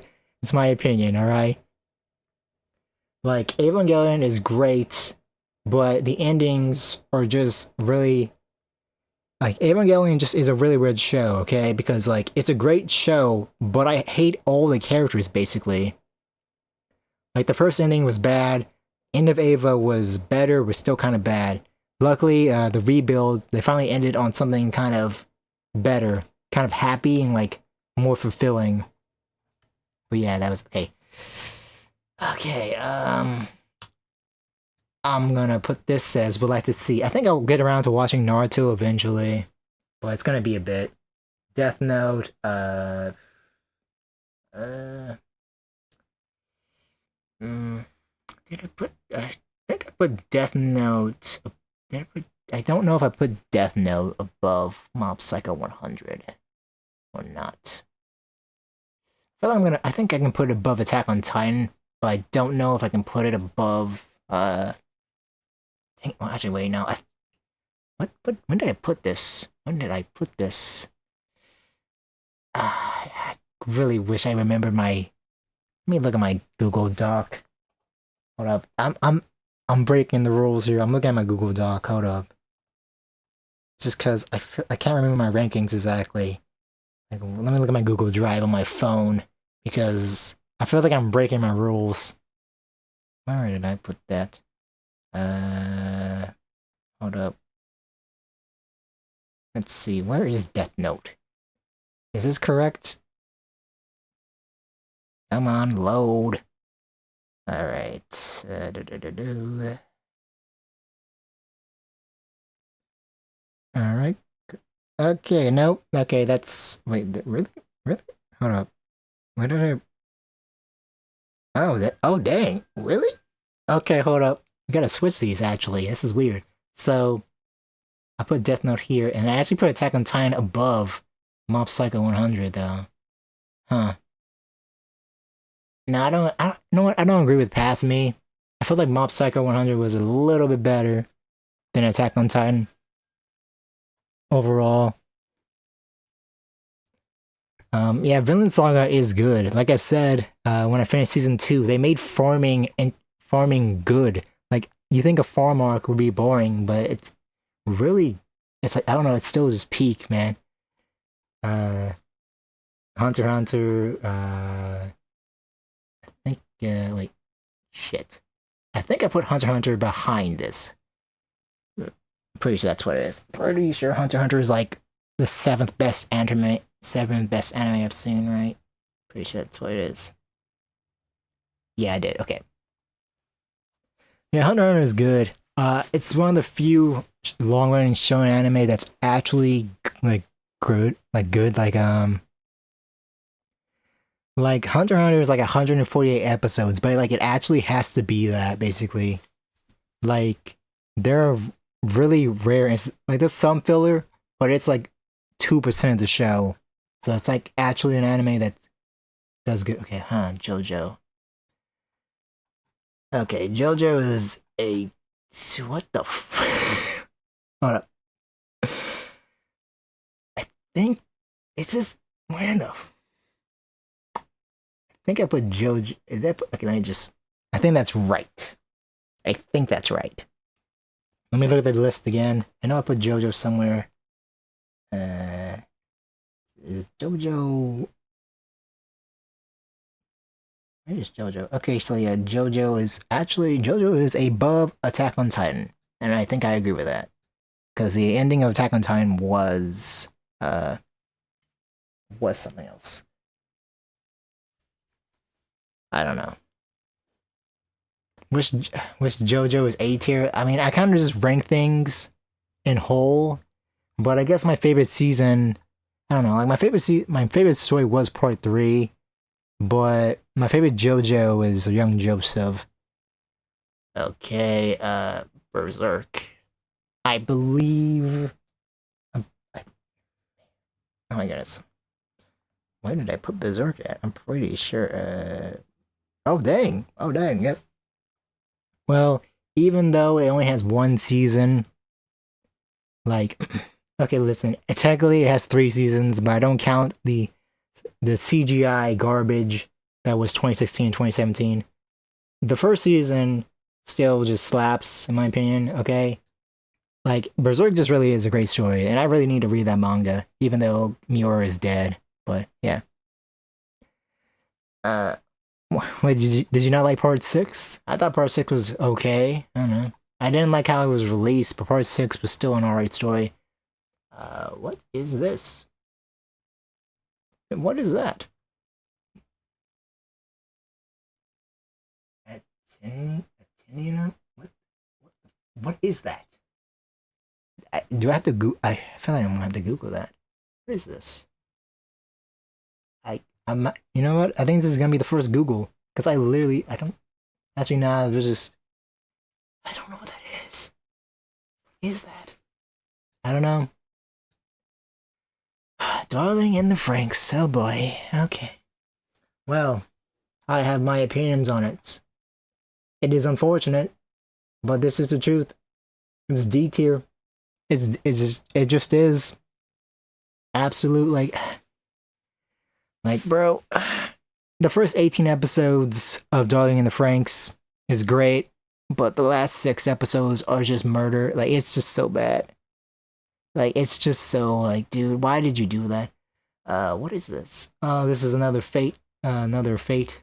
opinion. All right. Like Evangelion is great, but the endings are just really Like, Evangelion just is a really weird show, okay? Because, like, it's a great show, but I hate all the characters, basically. Like, the first ending was bad, end of Ava was better, but still kind of bad. Luckily, the rebuild, they finally ended on something kind of better, kind of happy and, like, more fulfilling. But yeah, that was, okay. Okay, I'm gonna put this as would like to see. I think I'll get around to watching Naruto eventually, but it's gonna be a bit. Death Note, uh, mm, did I put? I think I put Death Note. Did I put? I don't know if I put Death Note above Mob Psycho 100 or not. I feel like I'm gonna. I think I can put it above Attack on Titan, but I don't know if I can put it above. Well, actually, wait, no. When did I put this? When did I put this? I really wish I remembered my. Let me look at my Google Doc. Hold up. I'm breaking the rules here. I'm looking at my Google Doc. Hold up. Just because I can't remember my rankings exactly. Like, let me look at my Google Drive on my phone because I feel like I'm breaking my rules. Where did I put that? Hold up. Let's see. Where is Death Note? Is this correct? Come on, load. Alright. Alright. Okay, nope. Okay, that's... Wait, really? Really? Hold up. Where did I... Oh, oh, dang. Really? Okay, hold up. We gotta switch these, actually. This is weird. So, I put Death Note here, and I actually put Attack on Titan above Mob Psycho 100, though. Huh. No, you know what? I don't agree with past me. I feel like Mob Psycho 100 was a little bit better than Attack on Titan overall. Yeah, Vinland Saga is good. Like I said, when I finished season 2, they made farming good. Like, you think a farm arc would be boring, but it's really, it's like, I don't know, it's still just peak, man. Hunter x Hunter, I think, wait, shit. I think I put Hunter x Hunter behind this. I'm pretty sure that's what it is. Pretty sure Hunter x Hunter is like the seventh best anime I've seen, right? Pretty sure that's what it is. Yeah, I did. Okay. Yeah, Hunter x Hunter is good. It's one of the few long-running shonen anime that's actually like good, like Hunter x Hunter is like 148 episodes, but like it actually has to be that basically. Like there are really rare, like there's some filler, but it's like 2% of the show, so it's like actually an anime that does good. Okay, JoJo. Okay, JoJo is a what the hold up. I think it's just where the I think I put JoJo. Is that okay? Let me just. I think that's right. I think that's right. Let me look at the list again. I know I put JoJo somewhere. Is JoJo? Where is JoJo? Okay, so yeah, JoJo is above Attack on Titan, and I think I agree with that because the ending of Attack on Titan was something else. I don't know. Which JoJo is A tier? I mean, I kind of just rank things in whole, but I guess my favorite season, I don't know. Like my favorite story was part 3, but my favorite JoJo is Young Joseph. Okay, Berserk. I believe. Oh my goodness. Where did I put Berserk at? I'm pretty sure. Oh dang! Oh dang! Yep. Well, even though it only has one season, like, okay, listen. Technically, it has 3 seasons, but I don't count the CGI garbage that was 2016 and 2017. The first season still just slaps, in my opinion. Okay, like Berserk just really is a great story, and I really need to read that manga, even though Miura is dead. But yeah. Uh, wait, did you not like part six? I thought part six was okay. I don't know. I didn't like how it was released, but part six was still an alright story. What is this? What is that? Actinium? What is that? Do I have to go? I feel like I'm gonna have to Google that. What is this? I'm not, you know what? I think this is gonna be the first Google because I don't actually nah. There's just I don't know what that is. What is that? I don't know. Darling in the Franks. Oh boy. Okay. Well, I have my opinions on it. It is unfortunate, but this is the truth. It's D tier. It just is absolute like bro. The first 18 episodes of Darling in the Franks is great, but the last 6 episodes are just murder. Like it's just so bad. Like it's just so like, dude, why did you do that? What is this? This is another Fate. Another Fate.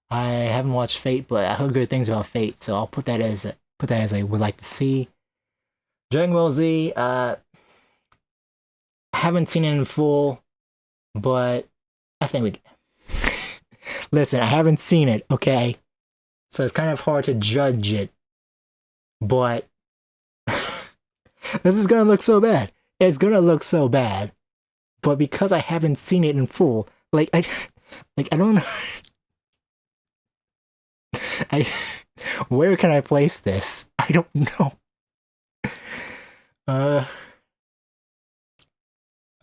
I haven't watched Fate, but I heard good things about Fate, so I'll put that as I would like to see. Dragon Ball Z. I haven't seen it in full, but I think we. Listen, I haven't seen it, okay? So it's kind of hard to judge it, but this is gonna look so bad. It's gonna look so bad, but because I haven't seen it in full, I don't know. Where can I place this? I don't know.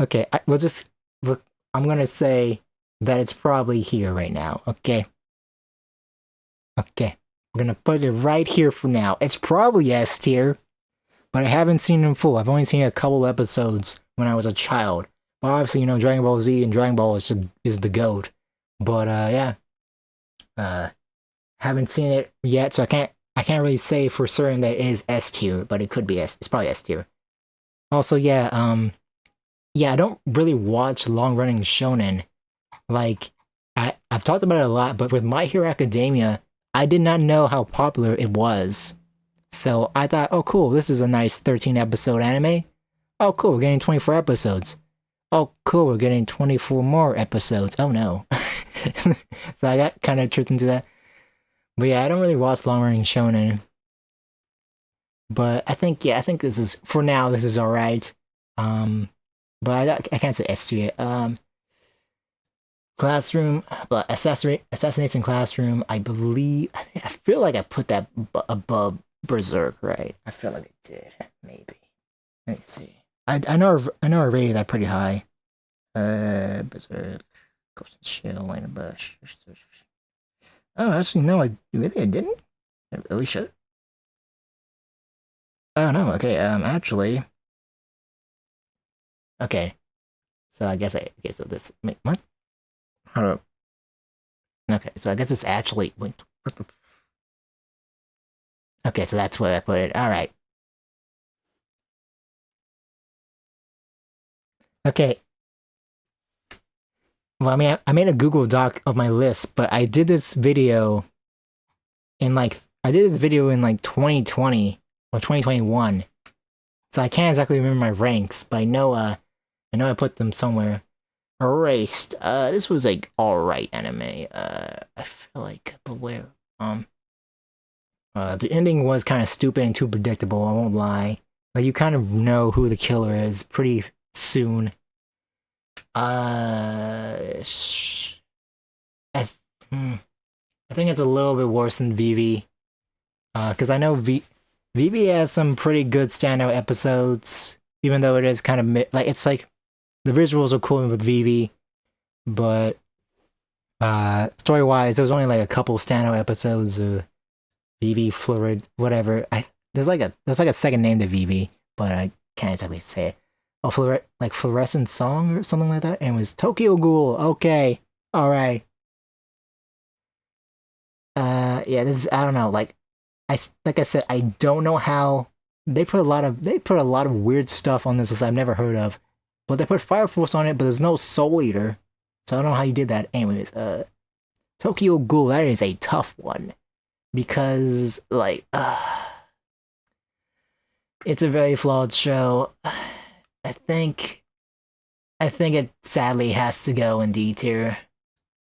Okay, I'm gonna say that it's probably here right now. Okay. I'm gonna put it right here for now. It's probably S tier, but I haven't seen it in full. I've only seen a couple episodes when I was a child. But obviously, Dragon Ball Z and Dragon Ball is the GOAT. But haven't seen it yet, so I can't really say for certain that it is S tier, but it could be S. It's probably S tier. Also, yeah, I don't really watch long running shonen. I've talked about it a lot, but with My Hero Academia, I did not know how popular it was. So I thought, oh cool, this is a nice 13 episode anime. Oh cool, we're getting 24 episodes. Oh cool, we're getting 24 more episodes. Oh no. So I got kind of tricked into that. But yeah, I don't really watch long running shonen. But I think this is, for now, this is alright. But I can't say S tier. Classroom, Assassination Classroom, I feel like I put that above Berserk, right? I feel like I did, maybe. Let me see. I know I rated that pretty high. Berserk, Ghost and Shield, Lane of Bush. Oh, actually, no, I didn't? I really should. Oh, no, okay, actually. Okay. So I guess so this, wait, what? Hold up. Okay, so I guess it's actually, wait, what the? Okay, so that's where I put it. Alright. Okay. Well, I mean, I made a Google Doc of my list, but I did this video in like 2020 or 2021. So I can't exactly remember my ranks, but I know I put them somewhere. Erased. This was like alright anime. I feel like, but where? The ending was kind of stupid and too predictable, I won't lie. Like, you kind of know who the killer is pretty soon. I think it's a little bit worse than VV. Because I know VV has some pretty good standout episodes, even though it is kind of it's like the visuals are cool with VV, but story-wise, there was only like a couple standout episodes of VV Fluid, whatever. There's like a second name to VV, but I can't exactly say it. Oh, Fluorescent Song or something like that, and it was Tokyo Ghoul. Okay, all right. Yeah, this I don't know. Like I said, I don't know how they put a lot of weird stuff on this list I've never heard of. But they put Fire Force on it, but there's no Soul Eater. So I don't know how you did that. Anyways, Tokyo Ghoul, that is a tough one. Because, like, it's a very flawed show. I think it sadly has to go in D tier.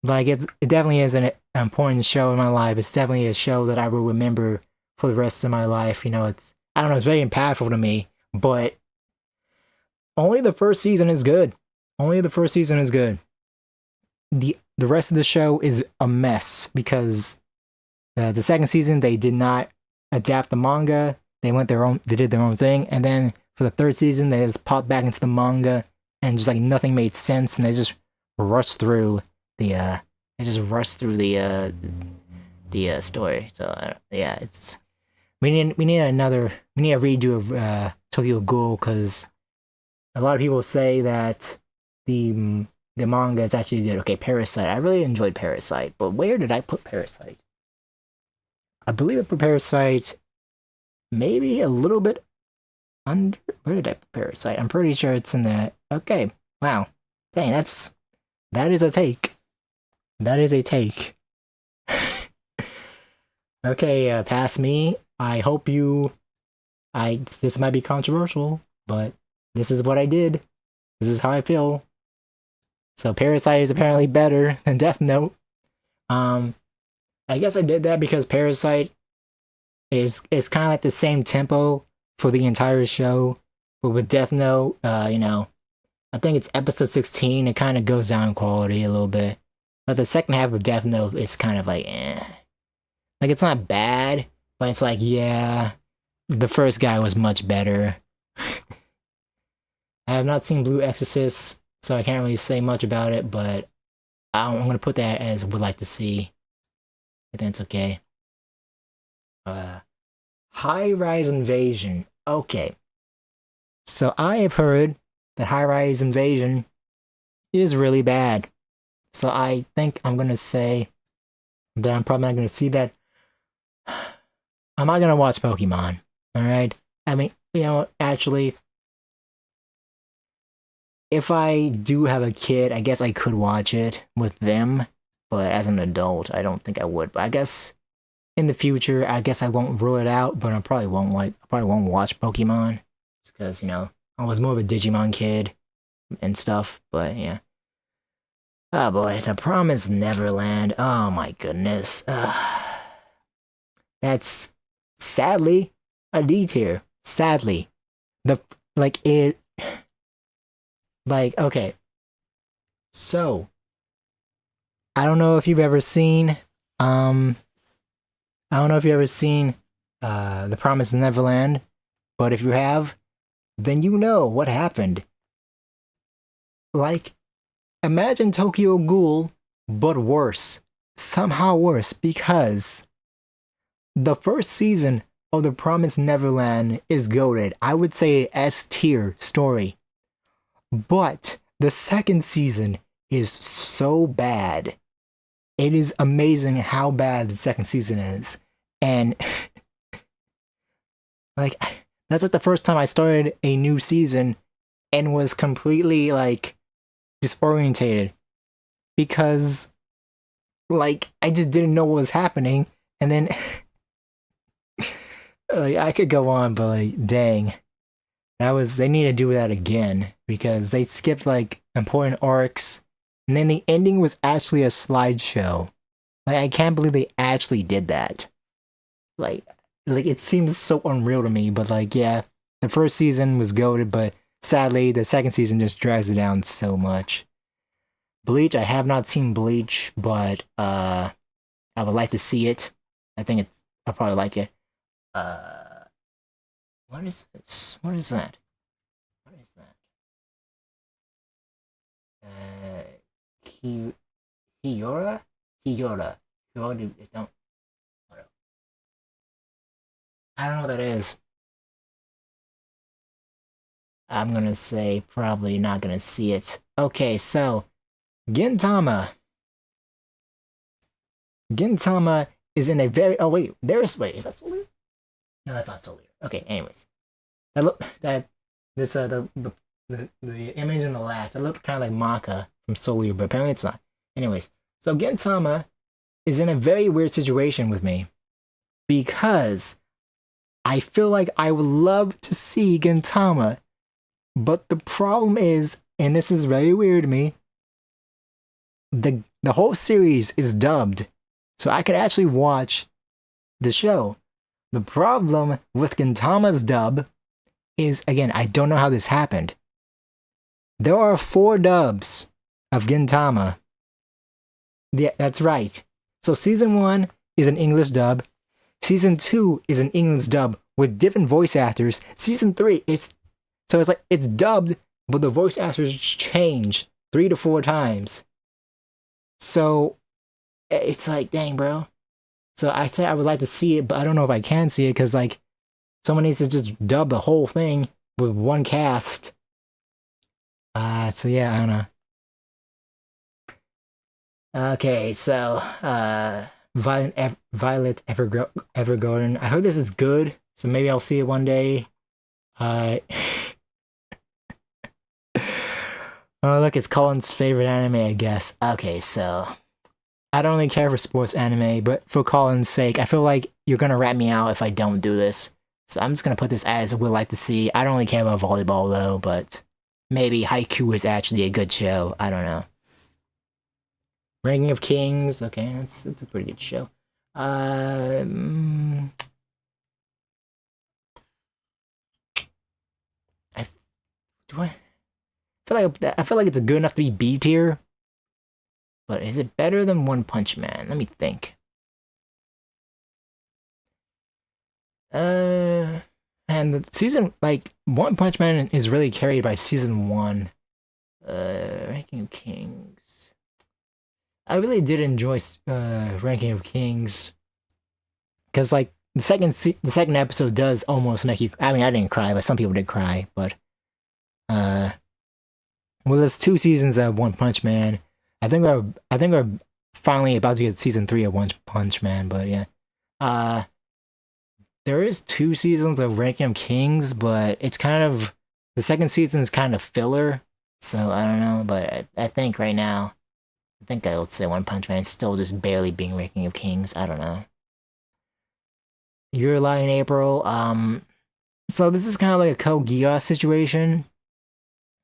Like, it definitely is an important show in my life. It's definitely a show that I will remember for the rest of my life. You know, I don't know, it's very impactful to me, but only the first season is good. Only the first season is good. The rest of the show is a mess because the second season they did not adapt the manga. They did their own thing, and then for the third season they just popped back into the manga and just like nothing made sense, and they just rushed through the story. So yeah, we need a redo of Tokyo Ghoul because a lot of people say that the manga is actually good. Okay, Parasite. I really enjoyed Parasite, but where did I put Parasite? I believe I put Parasite maybe a little bit under. Where did I put Parasite? I'm pretty sure it's in the. Okay, wow, dang, that is a take. That is a take. Okay, past me. I hope you. This might be controversial, but this is what I did. This is how I feel. So Parasite is apparently better than Death Note. I guess I did that because Parasite is kind of like the same tempo for the entire show, but with Death Note, you know, I think it's episode 16. It kind of goes down in quality a little bit. But the second half of Death Note is kind of like, like it's not bad, but it's like, yeah, the first guy was much better. I have not seen Blue Exorcist, so I can't really say much about it, but I'm going to put that as would like to see. I think it's okay. High Rise Invasion. Okay. So I have heard that High Rise Invasion is really bad. So I think I'm going to say that I'm probably not going to see that. I'm not going to watch Pokemon. Alright? I mean, you know, actually, if I do have a kid, I guess I could watch it with them. But as an adult, I don't think I would. But I guess in the future, I guess I won't rule it out. But I probably won't watch Pokemon because you know I was more of a Digimon kid and stuff. But yeah. Oh boy, The Promised Neverland. Oh my goodness. That's sadly a D tier. Sadly, okay. So I don't know if you've ever seen The Promised Neverland, but if you have, then you know what happened. Like, imagine Tokyo Ghoul, but worse. Somehow worse, because the first season of The Promised Neverland is goated. I would say S tier story. But the second season is so bad. It is amazing how bad the second season is. And like that's like the first time I started a new season and was completely like disorientated because like I just didn't know what was happening. And then like I could go on, but like dang. They need to do that again because they skipped like important arcs, and then the ending was actually a slideshow. Like I can't believe they actually did that. Like it seems so unreal to me. But like yeah, the first season was goated, but sadly the second season just drags it down so much. Bleach, I have not seen Bleach, but I would like to see it. I'll probably like it. What is this? What is that? What is that? Hiyora? Hiyora. Don't. I don't know what that is. I'm gonna say probably not gonna see it. Okay, so Gintama. Gintama is in a very. Oh wait, is that Solar? No, that's not Solar. Okay, anyways. that look that this the image in the last, it looked kind of like Maka from Soul Eater, but apparently it's not. Anyways, so Gintama is in a very weird situation with me because I feel like I would love to see Gintama, but the problem is, and this is very weird to me, the whole series is dubbed, so I could actually watch the show. The problem with Gintama's dub is, again, I don't know how this happened. There are 4 dubs of Gintama. Yeah, that's right. So season 1 is an English dub. Season 2 is an English dub with different voice actors. Season 3, it's like it's dubbed, but the voice actors change 3 to 4 times. So it's like, dang, bro. So I said I would like to see it, but I don't know if I can see it because like someone needs to just dub the whole thing with one cast. So yeah, I don't know. Okay, so Violet Evergarden. I heard this is good, so maybe I'll see it one day. Oh look, it's Colin's favorite anime, I guess. Okay, so I don't really care for sports anime, but for Colin's sake, I feel like you're gonna rat me out if I don't do this. So I'm just gonna put this as would like to see. I don't really care about volleyball though, but maybe Haikyuu is actually a good show. I don't know. Ranking of Kings. Okay, that's a pretty good show. I feel like it's good enough to be B tier, but is it better than One Punch Man? Let me think. And the season, like, One Punch Man is really carried by season 1. Ranking of Kings. I really did enjoy Ranking of Kings, because like the second episode does almost make you. I mean, I didn't cry, but some people did cry. But well, there's 2 seasons of One Punch Man. I think we're finally about to get season 3 of One Punch Man. But yeah, there is 2 seasons of Ranking of Kings, but it's kind of the second season is kind of filler. So I don't know, but I think right now, I think I would say One Punch Man is still just barely being Ranking of Kings. I don't know. Your Lie in April. So this is kind of like a Code Geass situation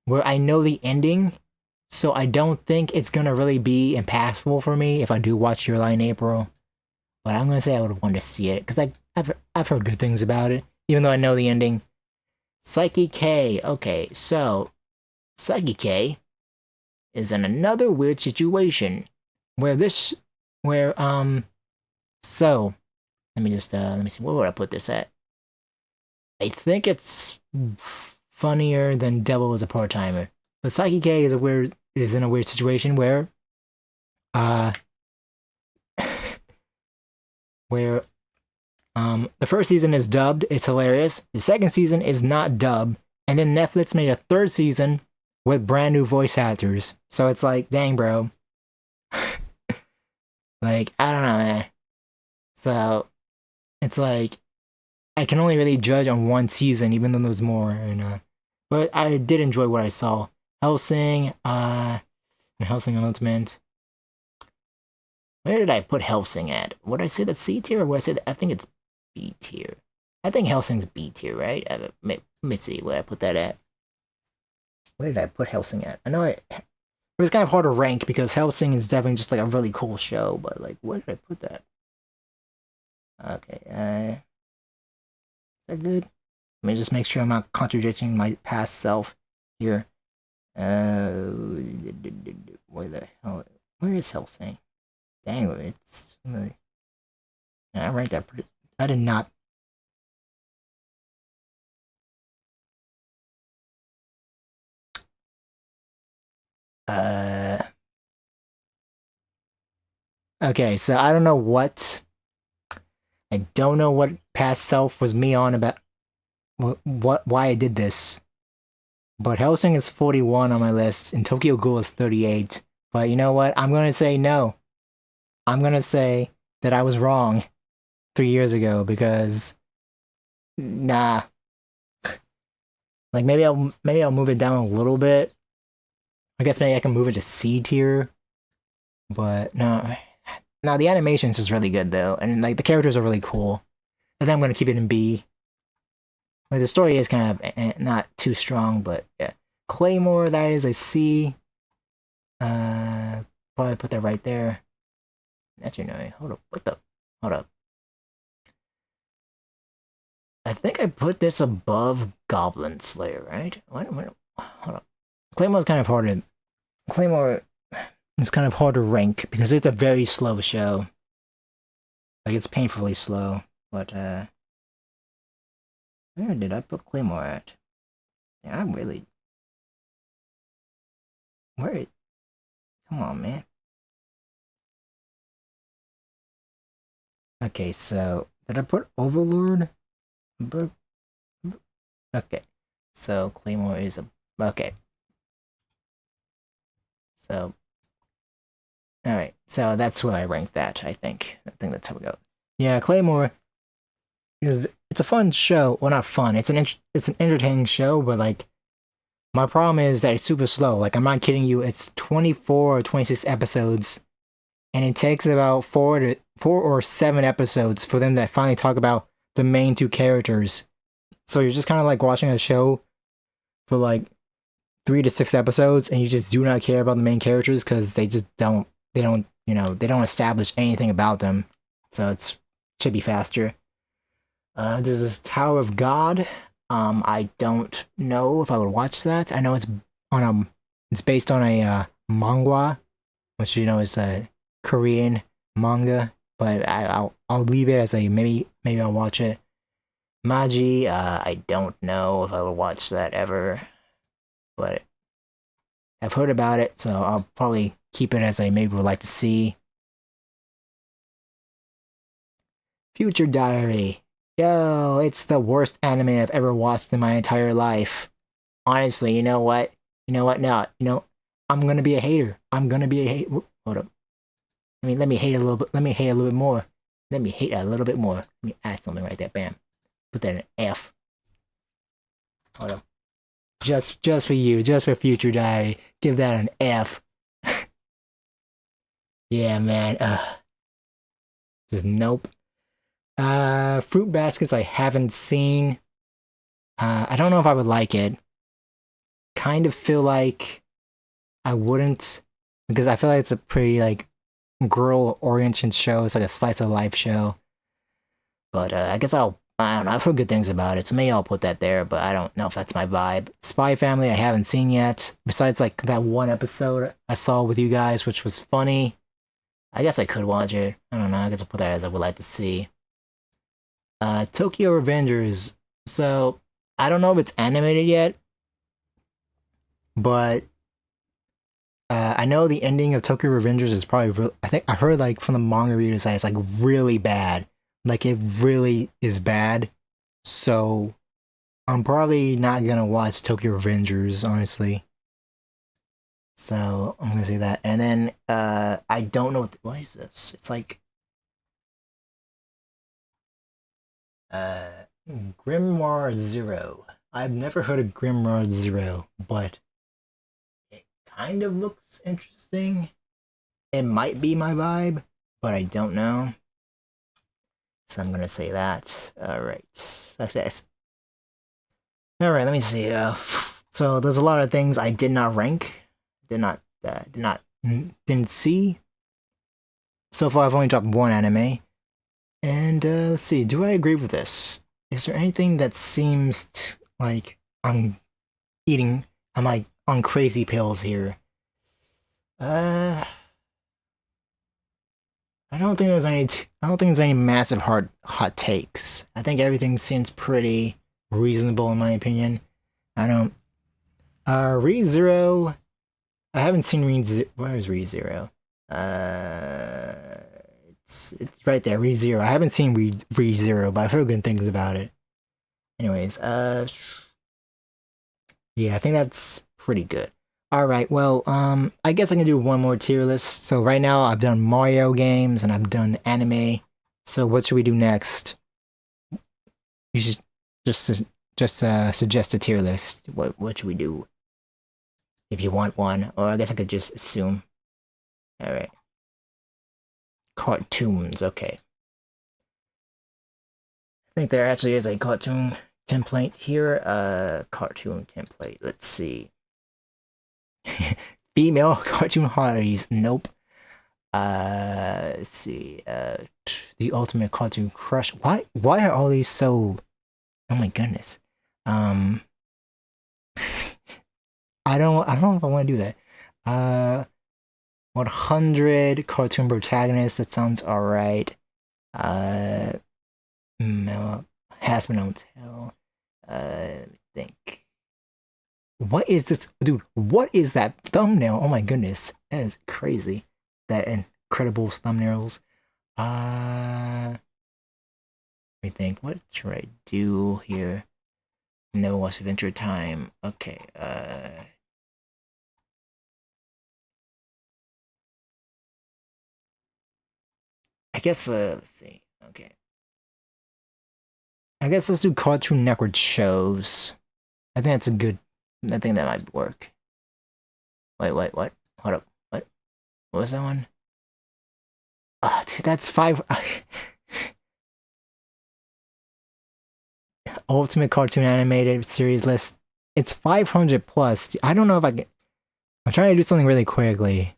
where I know the ending, so I don't think it's gonna really be impactful for me if I do watch Your Lie in April. But I'm gonna say I would want to see it because I've heard good things about it, even though I know the ending. Psyche K. Okay, so Psyche K is in another weird situation where so let me see, where would I put this at? I think it's funnier than Devil is a Part-Timer. But Psyche K is in a weird situation where where the first season is dubbed, it's hilarious. The second season is not dubbed, and then Netflix made a 3rd season with brand new voice actors. So it's like, dang, bro. Like, I don't know, man. So it's like I can only really judge on 1 season, even though there's more. And but I did enjoy what I saw. Hellsing, and Hellsing Ultimate. Where did I put Hellsing at? Would I say that's C tier, or would I say that I think it's B tier? I think Hellsing's B tier, right? Let me see where I put that at. Where did I put Hellsing at? I know it was kind of hard to rank because Hellsing is definitely just like a really cool show, but like, where did I put that? Okay, is that good? Let me just make sure I'm not contradicting my past self here. Where the hell? Where is Hellsing? Dang, it's really. I ranked that. I did not. Okay, so I don't know what. I don't know what past self was me on about. Why I did this. But Hellsing is 41 on my list, and Tokyo Ghoul is 38. But you know what? I'm gonna say no. I'm gonna say that I was wrong 3 years ago because nah. Like maybe I'll move it down a little bit. I guess maybe I can move it to C tier. But no, no, the animation's just really good though, and like the characters are really cool. I think I'm gonna keep it in B. Like the story is kind of not too strong, but yeah. Claymore, that is a C. Probably put that right there. Actually, no, hold up. What the? Hold up. I think I put this above Goblin Slayer, right? Hold up. Claymore's kind of hard to... Claymore is kind of hard to rank because it's a very slow show. Like, it's painfully slow. But, where did I put Claymore at? Yeah, I'm really... Where? Come on, man. Okay, so... Did I put Overlord? Okay. So, Claymore is a... Okay. So... Alright, so that's where I rank that, I think. I think that's how we go. Yeah, Claymore... It's a fun show. Well, not fun. It's an entertaining show, but like... My problem is that it's super slow. Like, I'm not kidding you. It's 24 or 26 episodes, and it takes about 4 or 7 episodes for them to finally talk about the main two characters. So you're just kind of like watching a show for like 3 to 6 episodes, and you just do not care about the main characters because they don't establish anything about them. So it should be faster. This is Tower of God. I don't know if I would watch that. I know it's based on a manga, which is a Korean manga, but I'll leave it as a maybe I'll watch it. Magi, I don't know if I would watch that ever, but I've heard about it, so I'll probably keep it as a maybe would like to see. Future Diary. Yo, it's the worst anime I've ever watched in my entire life. Honestly, you know what? You know what? No, I'm gonna be a hater. I'm gonna be a hate. Hold up. Let me hate a little bit. Let me hate a little bit more. Let me hate a little bit more. Let me add something right there. Bam. Put that in an F. Hold up. Just for you. Just for Future Diary. Give that an F. Yeah, man. Just nope. Fruit Baskets I haven't seen. I don't know if I would like it. Kind of feel like I wouldn't, because I feel like it's a pretty like girl-oriented show. It's like a slice of life show. But I guess I don't know. I've heard good things about it, so maybe I'll put that there. But I don't know if that's my vibe. Spy Family I haven't seen yet. Besides like that one episode I saw with you guys, which was funny. I guess I could watch it. I don't know. I guess I'll put that as I would like to see. Tokyo Revengers. So, I don't know if it's animated yet, but I know the ending of Tokyo Revengers is probably I think I heard like from the manga readers that it's like really bad. Like it really is bad. So, I'm probably not gonna watch Tokyo Revengers, honestly. So, I'm gonna say that. And then, I don't know what is this? It's like Grimoire Zero. I've never heard of Grimoire Zero, but it kind of looks interesting. It might be my vibe, but I don't know. So I'm gonna say that. Alright. Alright, let me see. So there's a lot of things I did not rank. Didn't see. So far I've only dropped one anime. And let's see, do I agree with this? Is there anything that seems like I'm like on crazy pills here? I don't think there's any massive hot takes. I think everything seems pretty reasonable in my opinion. I don't. ReZero. I haven't seen ReZero. Where is ReZero? It's right there, ReZero. I haven't seen ReZero, but I've heard good things about it. Anyways, yeah, I think that's pretty good. Alright, well, I guess I can do one more tier list. So right now I've done Mario games and I've done anime. So what should we do next? You should just Just suggest a tier list. What should we do? If you want one, or I guess I could just assume. All right. Cartoons. Okay. I think there actually is a cartoon template here. Cartoon template. Let's see. Female cartoon hotties. Nope. Let's see. The ultimate cartoon crush. Why are all these so? Oh my goodness. I don't know if I want to do that. 100 cartoon protagonists. That sounds alright. No, has been on tell. Let me think. What is this, dude? What is that thumbnail? Oh my goodness, that is crazy. That incredible thumbnails. Let me think. What should I do here? No, what's adventure time? Okay. I guess. Let's see. Okay. I guess let's do Cartoon Network shows. I think that's a good. I think that might work. Wait, what? Hold up. What was that one? Oh, dude, that's 5. Ultimate Cartoon Animated Series list. It's 500 plus. I don't know if I can. I'm trying to do something really quickly.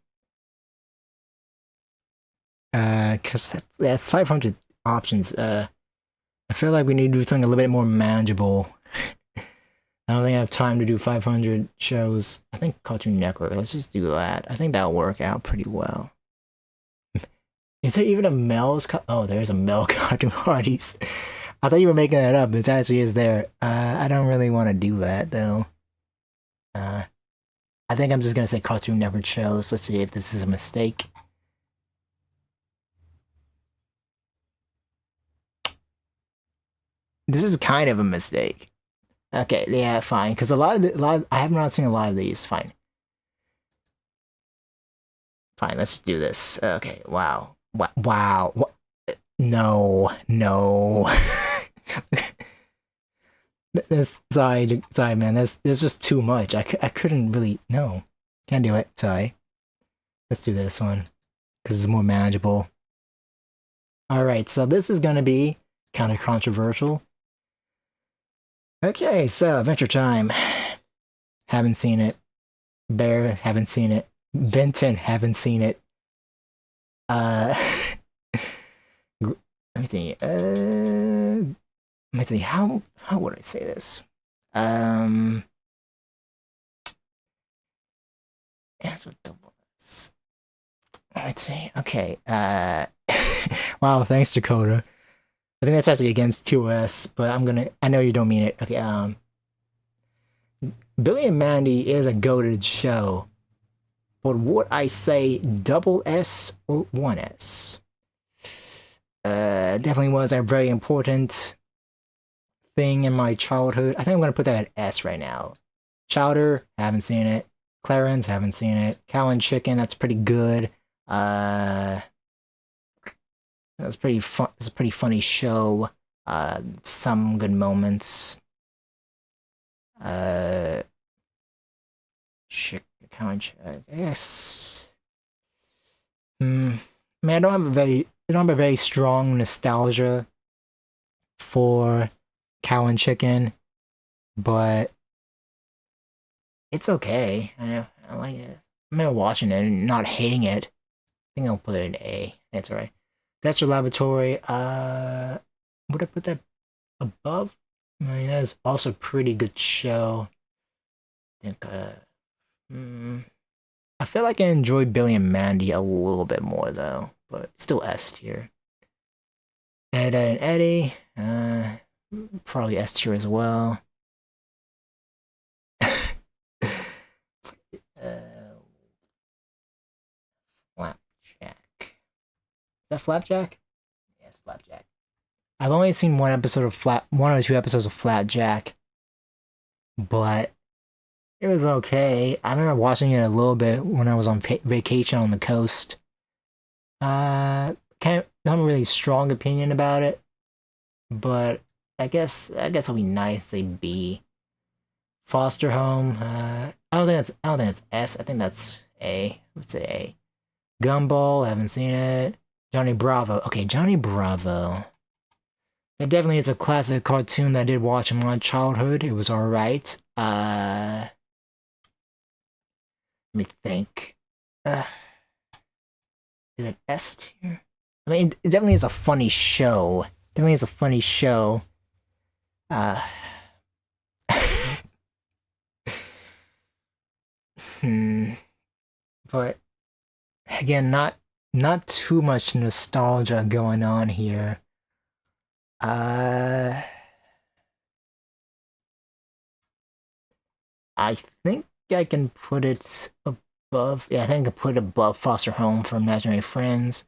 Cause that's 500 options. I feel like we need to do something a little bit more manageable. I don't think I have time to do 500 shows. I think Cartoon Network. Let's just do that. I think that'll work out pretty well. Is there even a male's? Oh, there's a male cartoon parties. I thought you were making that up. It actually is there. I don't really want to do that though. I think I'm just gonna say Cartoon Network shows. Let's see if this is a mistake. This is kind of a mistake. Okay, yeah, fine. Because I have not seen a lot of these. Fine. Fine, let's do this. Okay, wow. Wow. No. Sorry, man. There's just too much. I couldn't really. No. Can't do it. Sorry. Let's do this one. Because it's more manageable. Alright, so this is going to be kind of controversial. Okay, so Adventure Time. Haven't seen it. Bear, haven't seen it. Benton, haven't seen it. Let me think. Let me see. How would I say this? That's what the was. Let's see. Okay. Wow. Thanks, Dakota. I think that's actually against 2S, but I know you don't mean it. Okay. Billy and Mandy is a goated show, but would I say double S or 1S? Definitely was a very important thing in my childhood. I think I'm gonna put that at S right now. Chowder, haven't seen it. Clarence, haven't seen it. Cow and Chicken, that's pretty good. That's pretty fun. It's a pretty funny show. Some good moments. Cow and Chicken. Yes. Man, I don't have a very strong nostalgia for Cow and Chicken, but it's okay. I like it. I remember watching it and not hating it. I think I'll put it in A. That's right. That's your laboratory. Would I put that above? I mean, that's also a pretty good show. I think, I feel like I enjoy Billy and Mandy a little bit more though, but still S tier. Ed, Ed and Eddie, probably S tier as well. Flapjack. Is that Flapjack? Yes, Flapjack. I've only seen one or two episodes of Flapjack, but it was okay. I remember watching it a little bit when I was on vacation on the coast. Can't have a really strong opinion about it, but it'll be nice. Say B. Foster home. I don't think that's S. I think that's A. Let's say A. Gumball. Haven't seen it. Johnny Bravo. Okay, Johnny Bravo. It definitely is a classic cartoon that I did watch in my childhood. It was alright. Let me think. Is it S tier? I mean, it definitely is a funny show. Definitely is a funny show. Uh, but again, not too much nostalgia going on here. I think I can put it above. Yeah, I think I can put it above Foster Home from Imaginary Friends.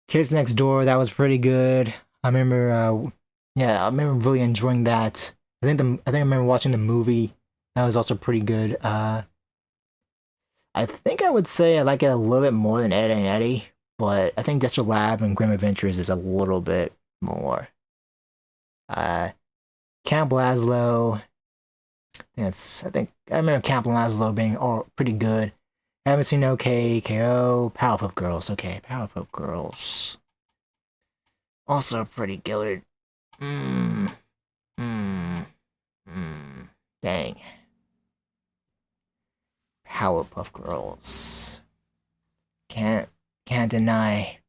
Kids Next Door, that was pretty good. I remember, yeah, I remember really enjoying that. I remember watching the movie. That was also pretty good. I think I would say I like it a little bit more than Ed and Eddie, but I think Dexter Lab and Grim Adventures is a little bit more. Uh, Camp Lazlo. I think I remember Camp Lazlo being all pretty good. Haven't seen OK, KO, Powerpuff Girls. Okay, Powerpuff Girls. Also pretty good. Mmm. Mmm. Mmm. Dang. Powerpuff Girls. Can't deny.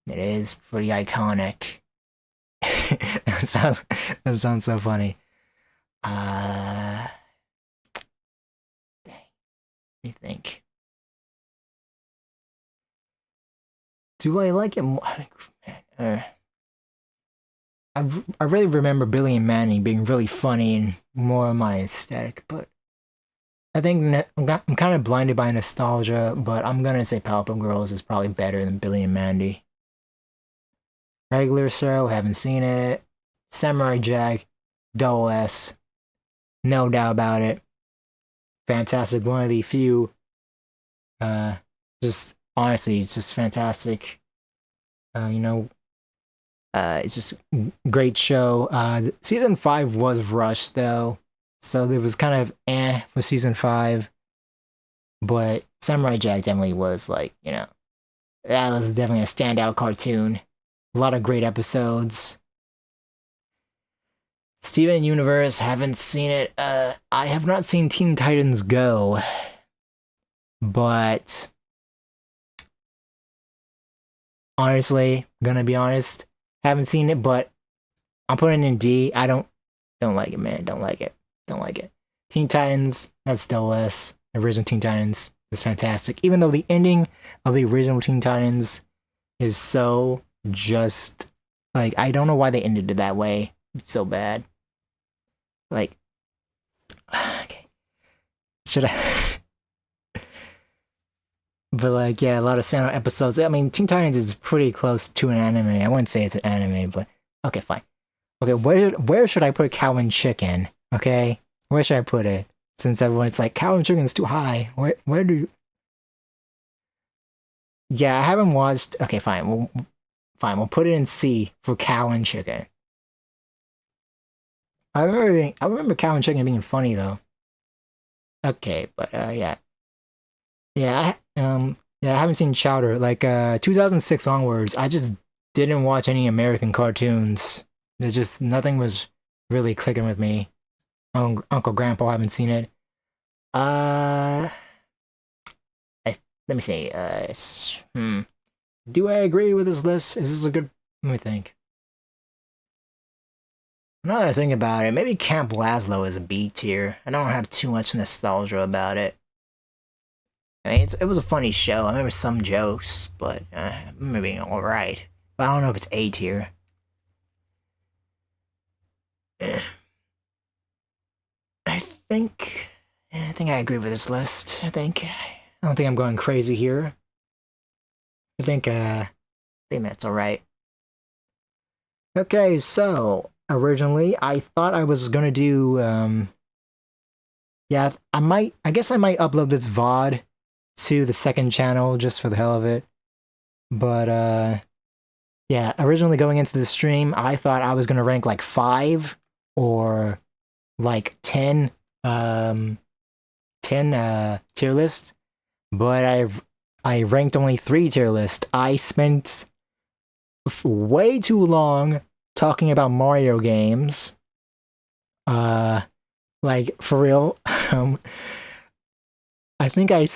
It is pretty iconic. That sounds so funny. Dang. Let me think. Do I like it more? I really remember Billy and Manny being really funny and more of my aesthetic, but I think I'm kind of blinded by nostalgia, but I'm gonna say Powerpuff Girls is probably better than Billy and Mandy. Regular show, haven't seen it. Samurai Jack, Double S, no doubt about it. Fantastic, one of the few. Uh, just honestly, it's just fantastic. You know, it's just great show. Season 5 was rushed though, so there was kind of for season 5. But Samurai Jack definitely was like, that was definitely a standout cartoon. A lot of great episodes. Steven Universe, haven't seen it. I have not seen Teen Titans Go, but honestly, gonna be honest, haven't seen it, but I'm putting it in D. I don't like it, man. Don't like it. Don't like it. Teen Titans, that's still less. Original Teen Titans is fantastic. Even though the ending of the original Teen Titans is so just like, I don't know why they ended it that way. It's so bad. Like, okay. Should I? But like, yeah, a lot of standout episodes. I mean, Teen Titans is pretty close to an anime. I wouldn't say it's an anime, but okay, fine. Okay, where should I put Cow and Chicken? Okay, where should I put it? Since everyone's like, Cow and Chicken is too high. Where do you... Yeah, I haven't watched. Okay, fine. We'll put it in C for Cow and Chicken. I remember Cow and Chicken being funny though. Okay, but yeah. Yeah, I haven't seen Chowder. Like 2006 onwards, I just didn't watch any American cartoons. There's just nothing was really clicking with me. Uncle Grandpa, haven't seen it. Uh, Let me see. Do I agree with this list? Is this a good? Let me think. Now that I think about it, maybe Camp Lazlo is a B tier. I don't have too much nostalgia about it. I mean, it was a funny show. I remember some jokes, but I remember being alright. But I don't know if it's A tier. I think I agree with this list. I don't think I'm going crazy here. I think that's alright. Okay, so originally I thought I was gonna do yeah, I guess I might upload this VOD to the second channel just for the hell of it. But yeah, originally going into the stream, I thought I was gonna rank like 5 or like 10, 10 tier list, but I ranked only 3 tier list. I spent way too long talking about Mario games. Like for real. I think I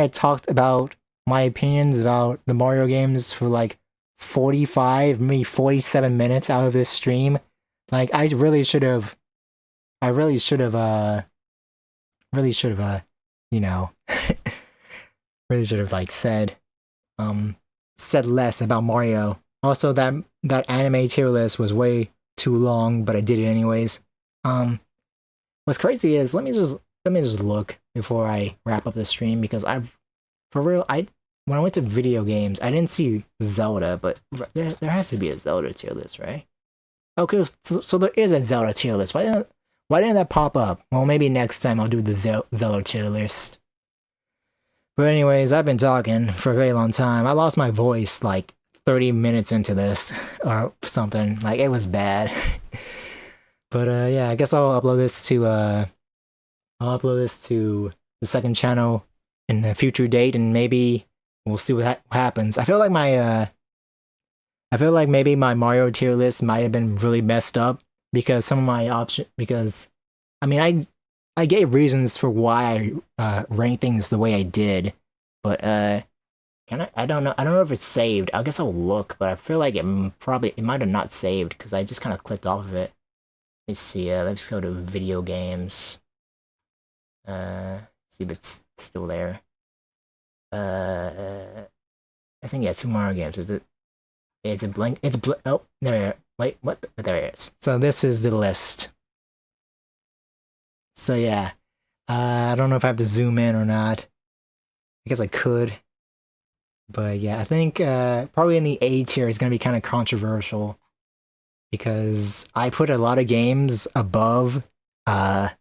talked about my opinions about the Mario games for like 45, maybe 47 minutes out of this stream. Like I really should have you know, really should have like said less about Mario. Also that anime tier list was way too long, but I did it anyways. What's crazy is let me just look before I wrap up the stream because for real I when I went to video games I didn't see Zelda, but there has to be a Zelda tier list, right? Okay, so there is a Zelda tier list. Why didn't that pop up? Well, maybe next time I'll do the Zelda tier list. But anyways, I've been talking for a very long time. I lost my voice like 30 minutes into this or something. Like it was bad. But yeah, I guess I'll upload this to the second channel in a future date, and maybe we'll see what happens. I feel like maybe my Mario tier list might have been really messed up because some of my because I mean I gave reasons for why I ranked things the way I did, but I don't know if it's saved. I guess I'll look, but I feel like it might have not saved because I just kind of clicked off of it. Let's see. Let's go to video games. See if it's still there. I think yeah, 2 Mario games. Is it? It's a blank. Oh, there. Wait, what? There it is. So this is the list. So yeah, I don't know if I have to zoom in or not. I guess I could, but yeah, I think probably in the A tier is gonna be kind of controversial because I put a lot of games above Super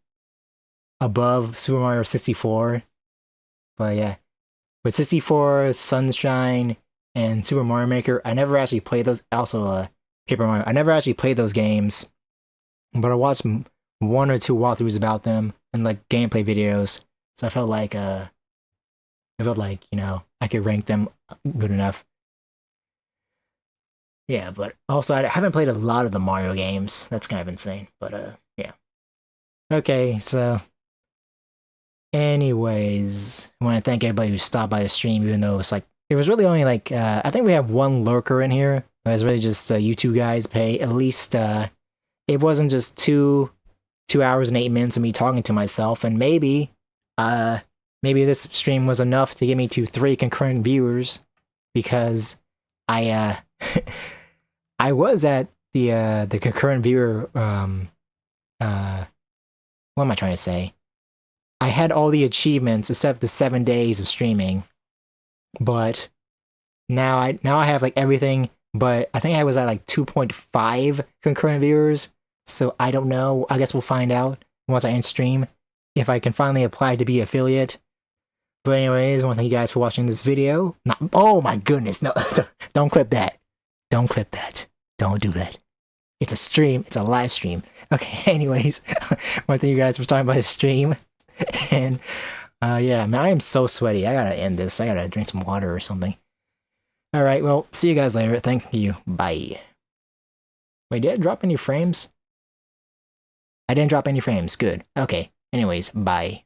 Mario 64. But yeah, with 64, Sunshine, and Super Mario Maker, I never actually played those. Also, Paper Mario. I never actually played those games, but I watched 1 or 2 walkthroughs about them and like gameplay videos. So I felt like you know I could rank them good enough. Yeah, but also I haven't played a lot of the Mario games. That's kind of insane. But yeah. Okay, so anyways, I want to thank everybody who stopped by the stream, even though it was really only like I think we have 1 lurker in here. But it's really just you 2 guys pay at least it wasn't just 2 hours and 8 minutes of me talking to myself, and maybe this stream was enough to get me to 3 concurrent viewers because I I was at the concurrent viewer what am I trying to say? I had all the achievements except the 7 days of streaming, but now I have like everything. But I think I was at like 2.5 concurrent viewers, so I don't know. I guess we'll find out once I end stream if I can finally apply to be affiliate. But anyways, I want to thank you guys for watching this video. Oh my goodness, no, don't clip that. Don't clip that. Don't do that. It's a stream. It's a live stream. Okay, anyways, I want to thank you guys for stopping by the stream. And yeah, man, I am so sweaty. I gotta end this. I gotta drink some water or something. Alright, well, see you guys later. Thank you. Bye. Wait, did I drop any frames? I didn't drop any frames. Good. Okay. Anyways, bye.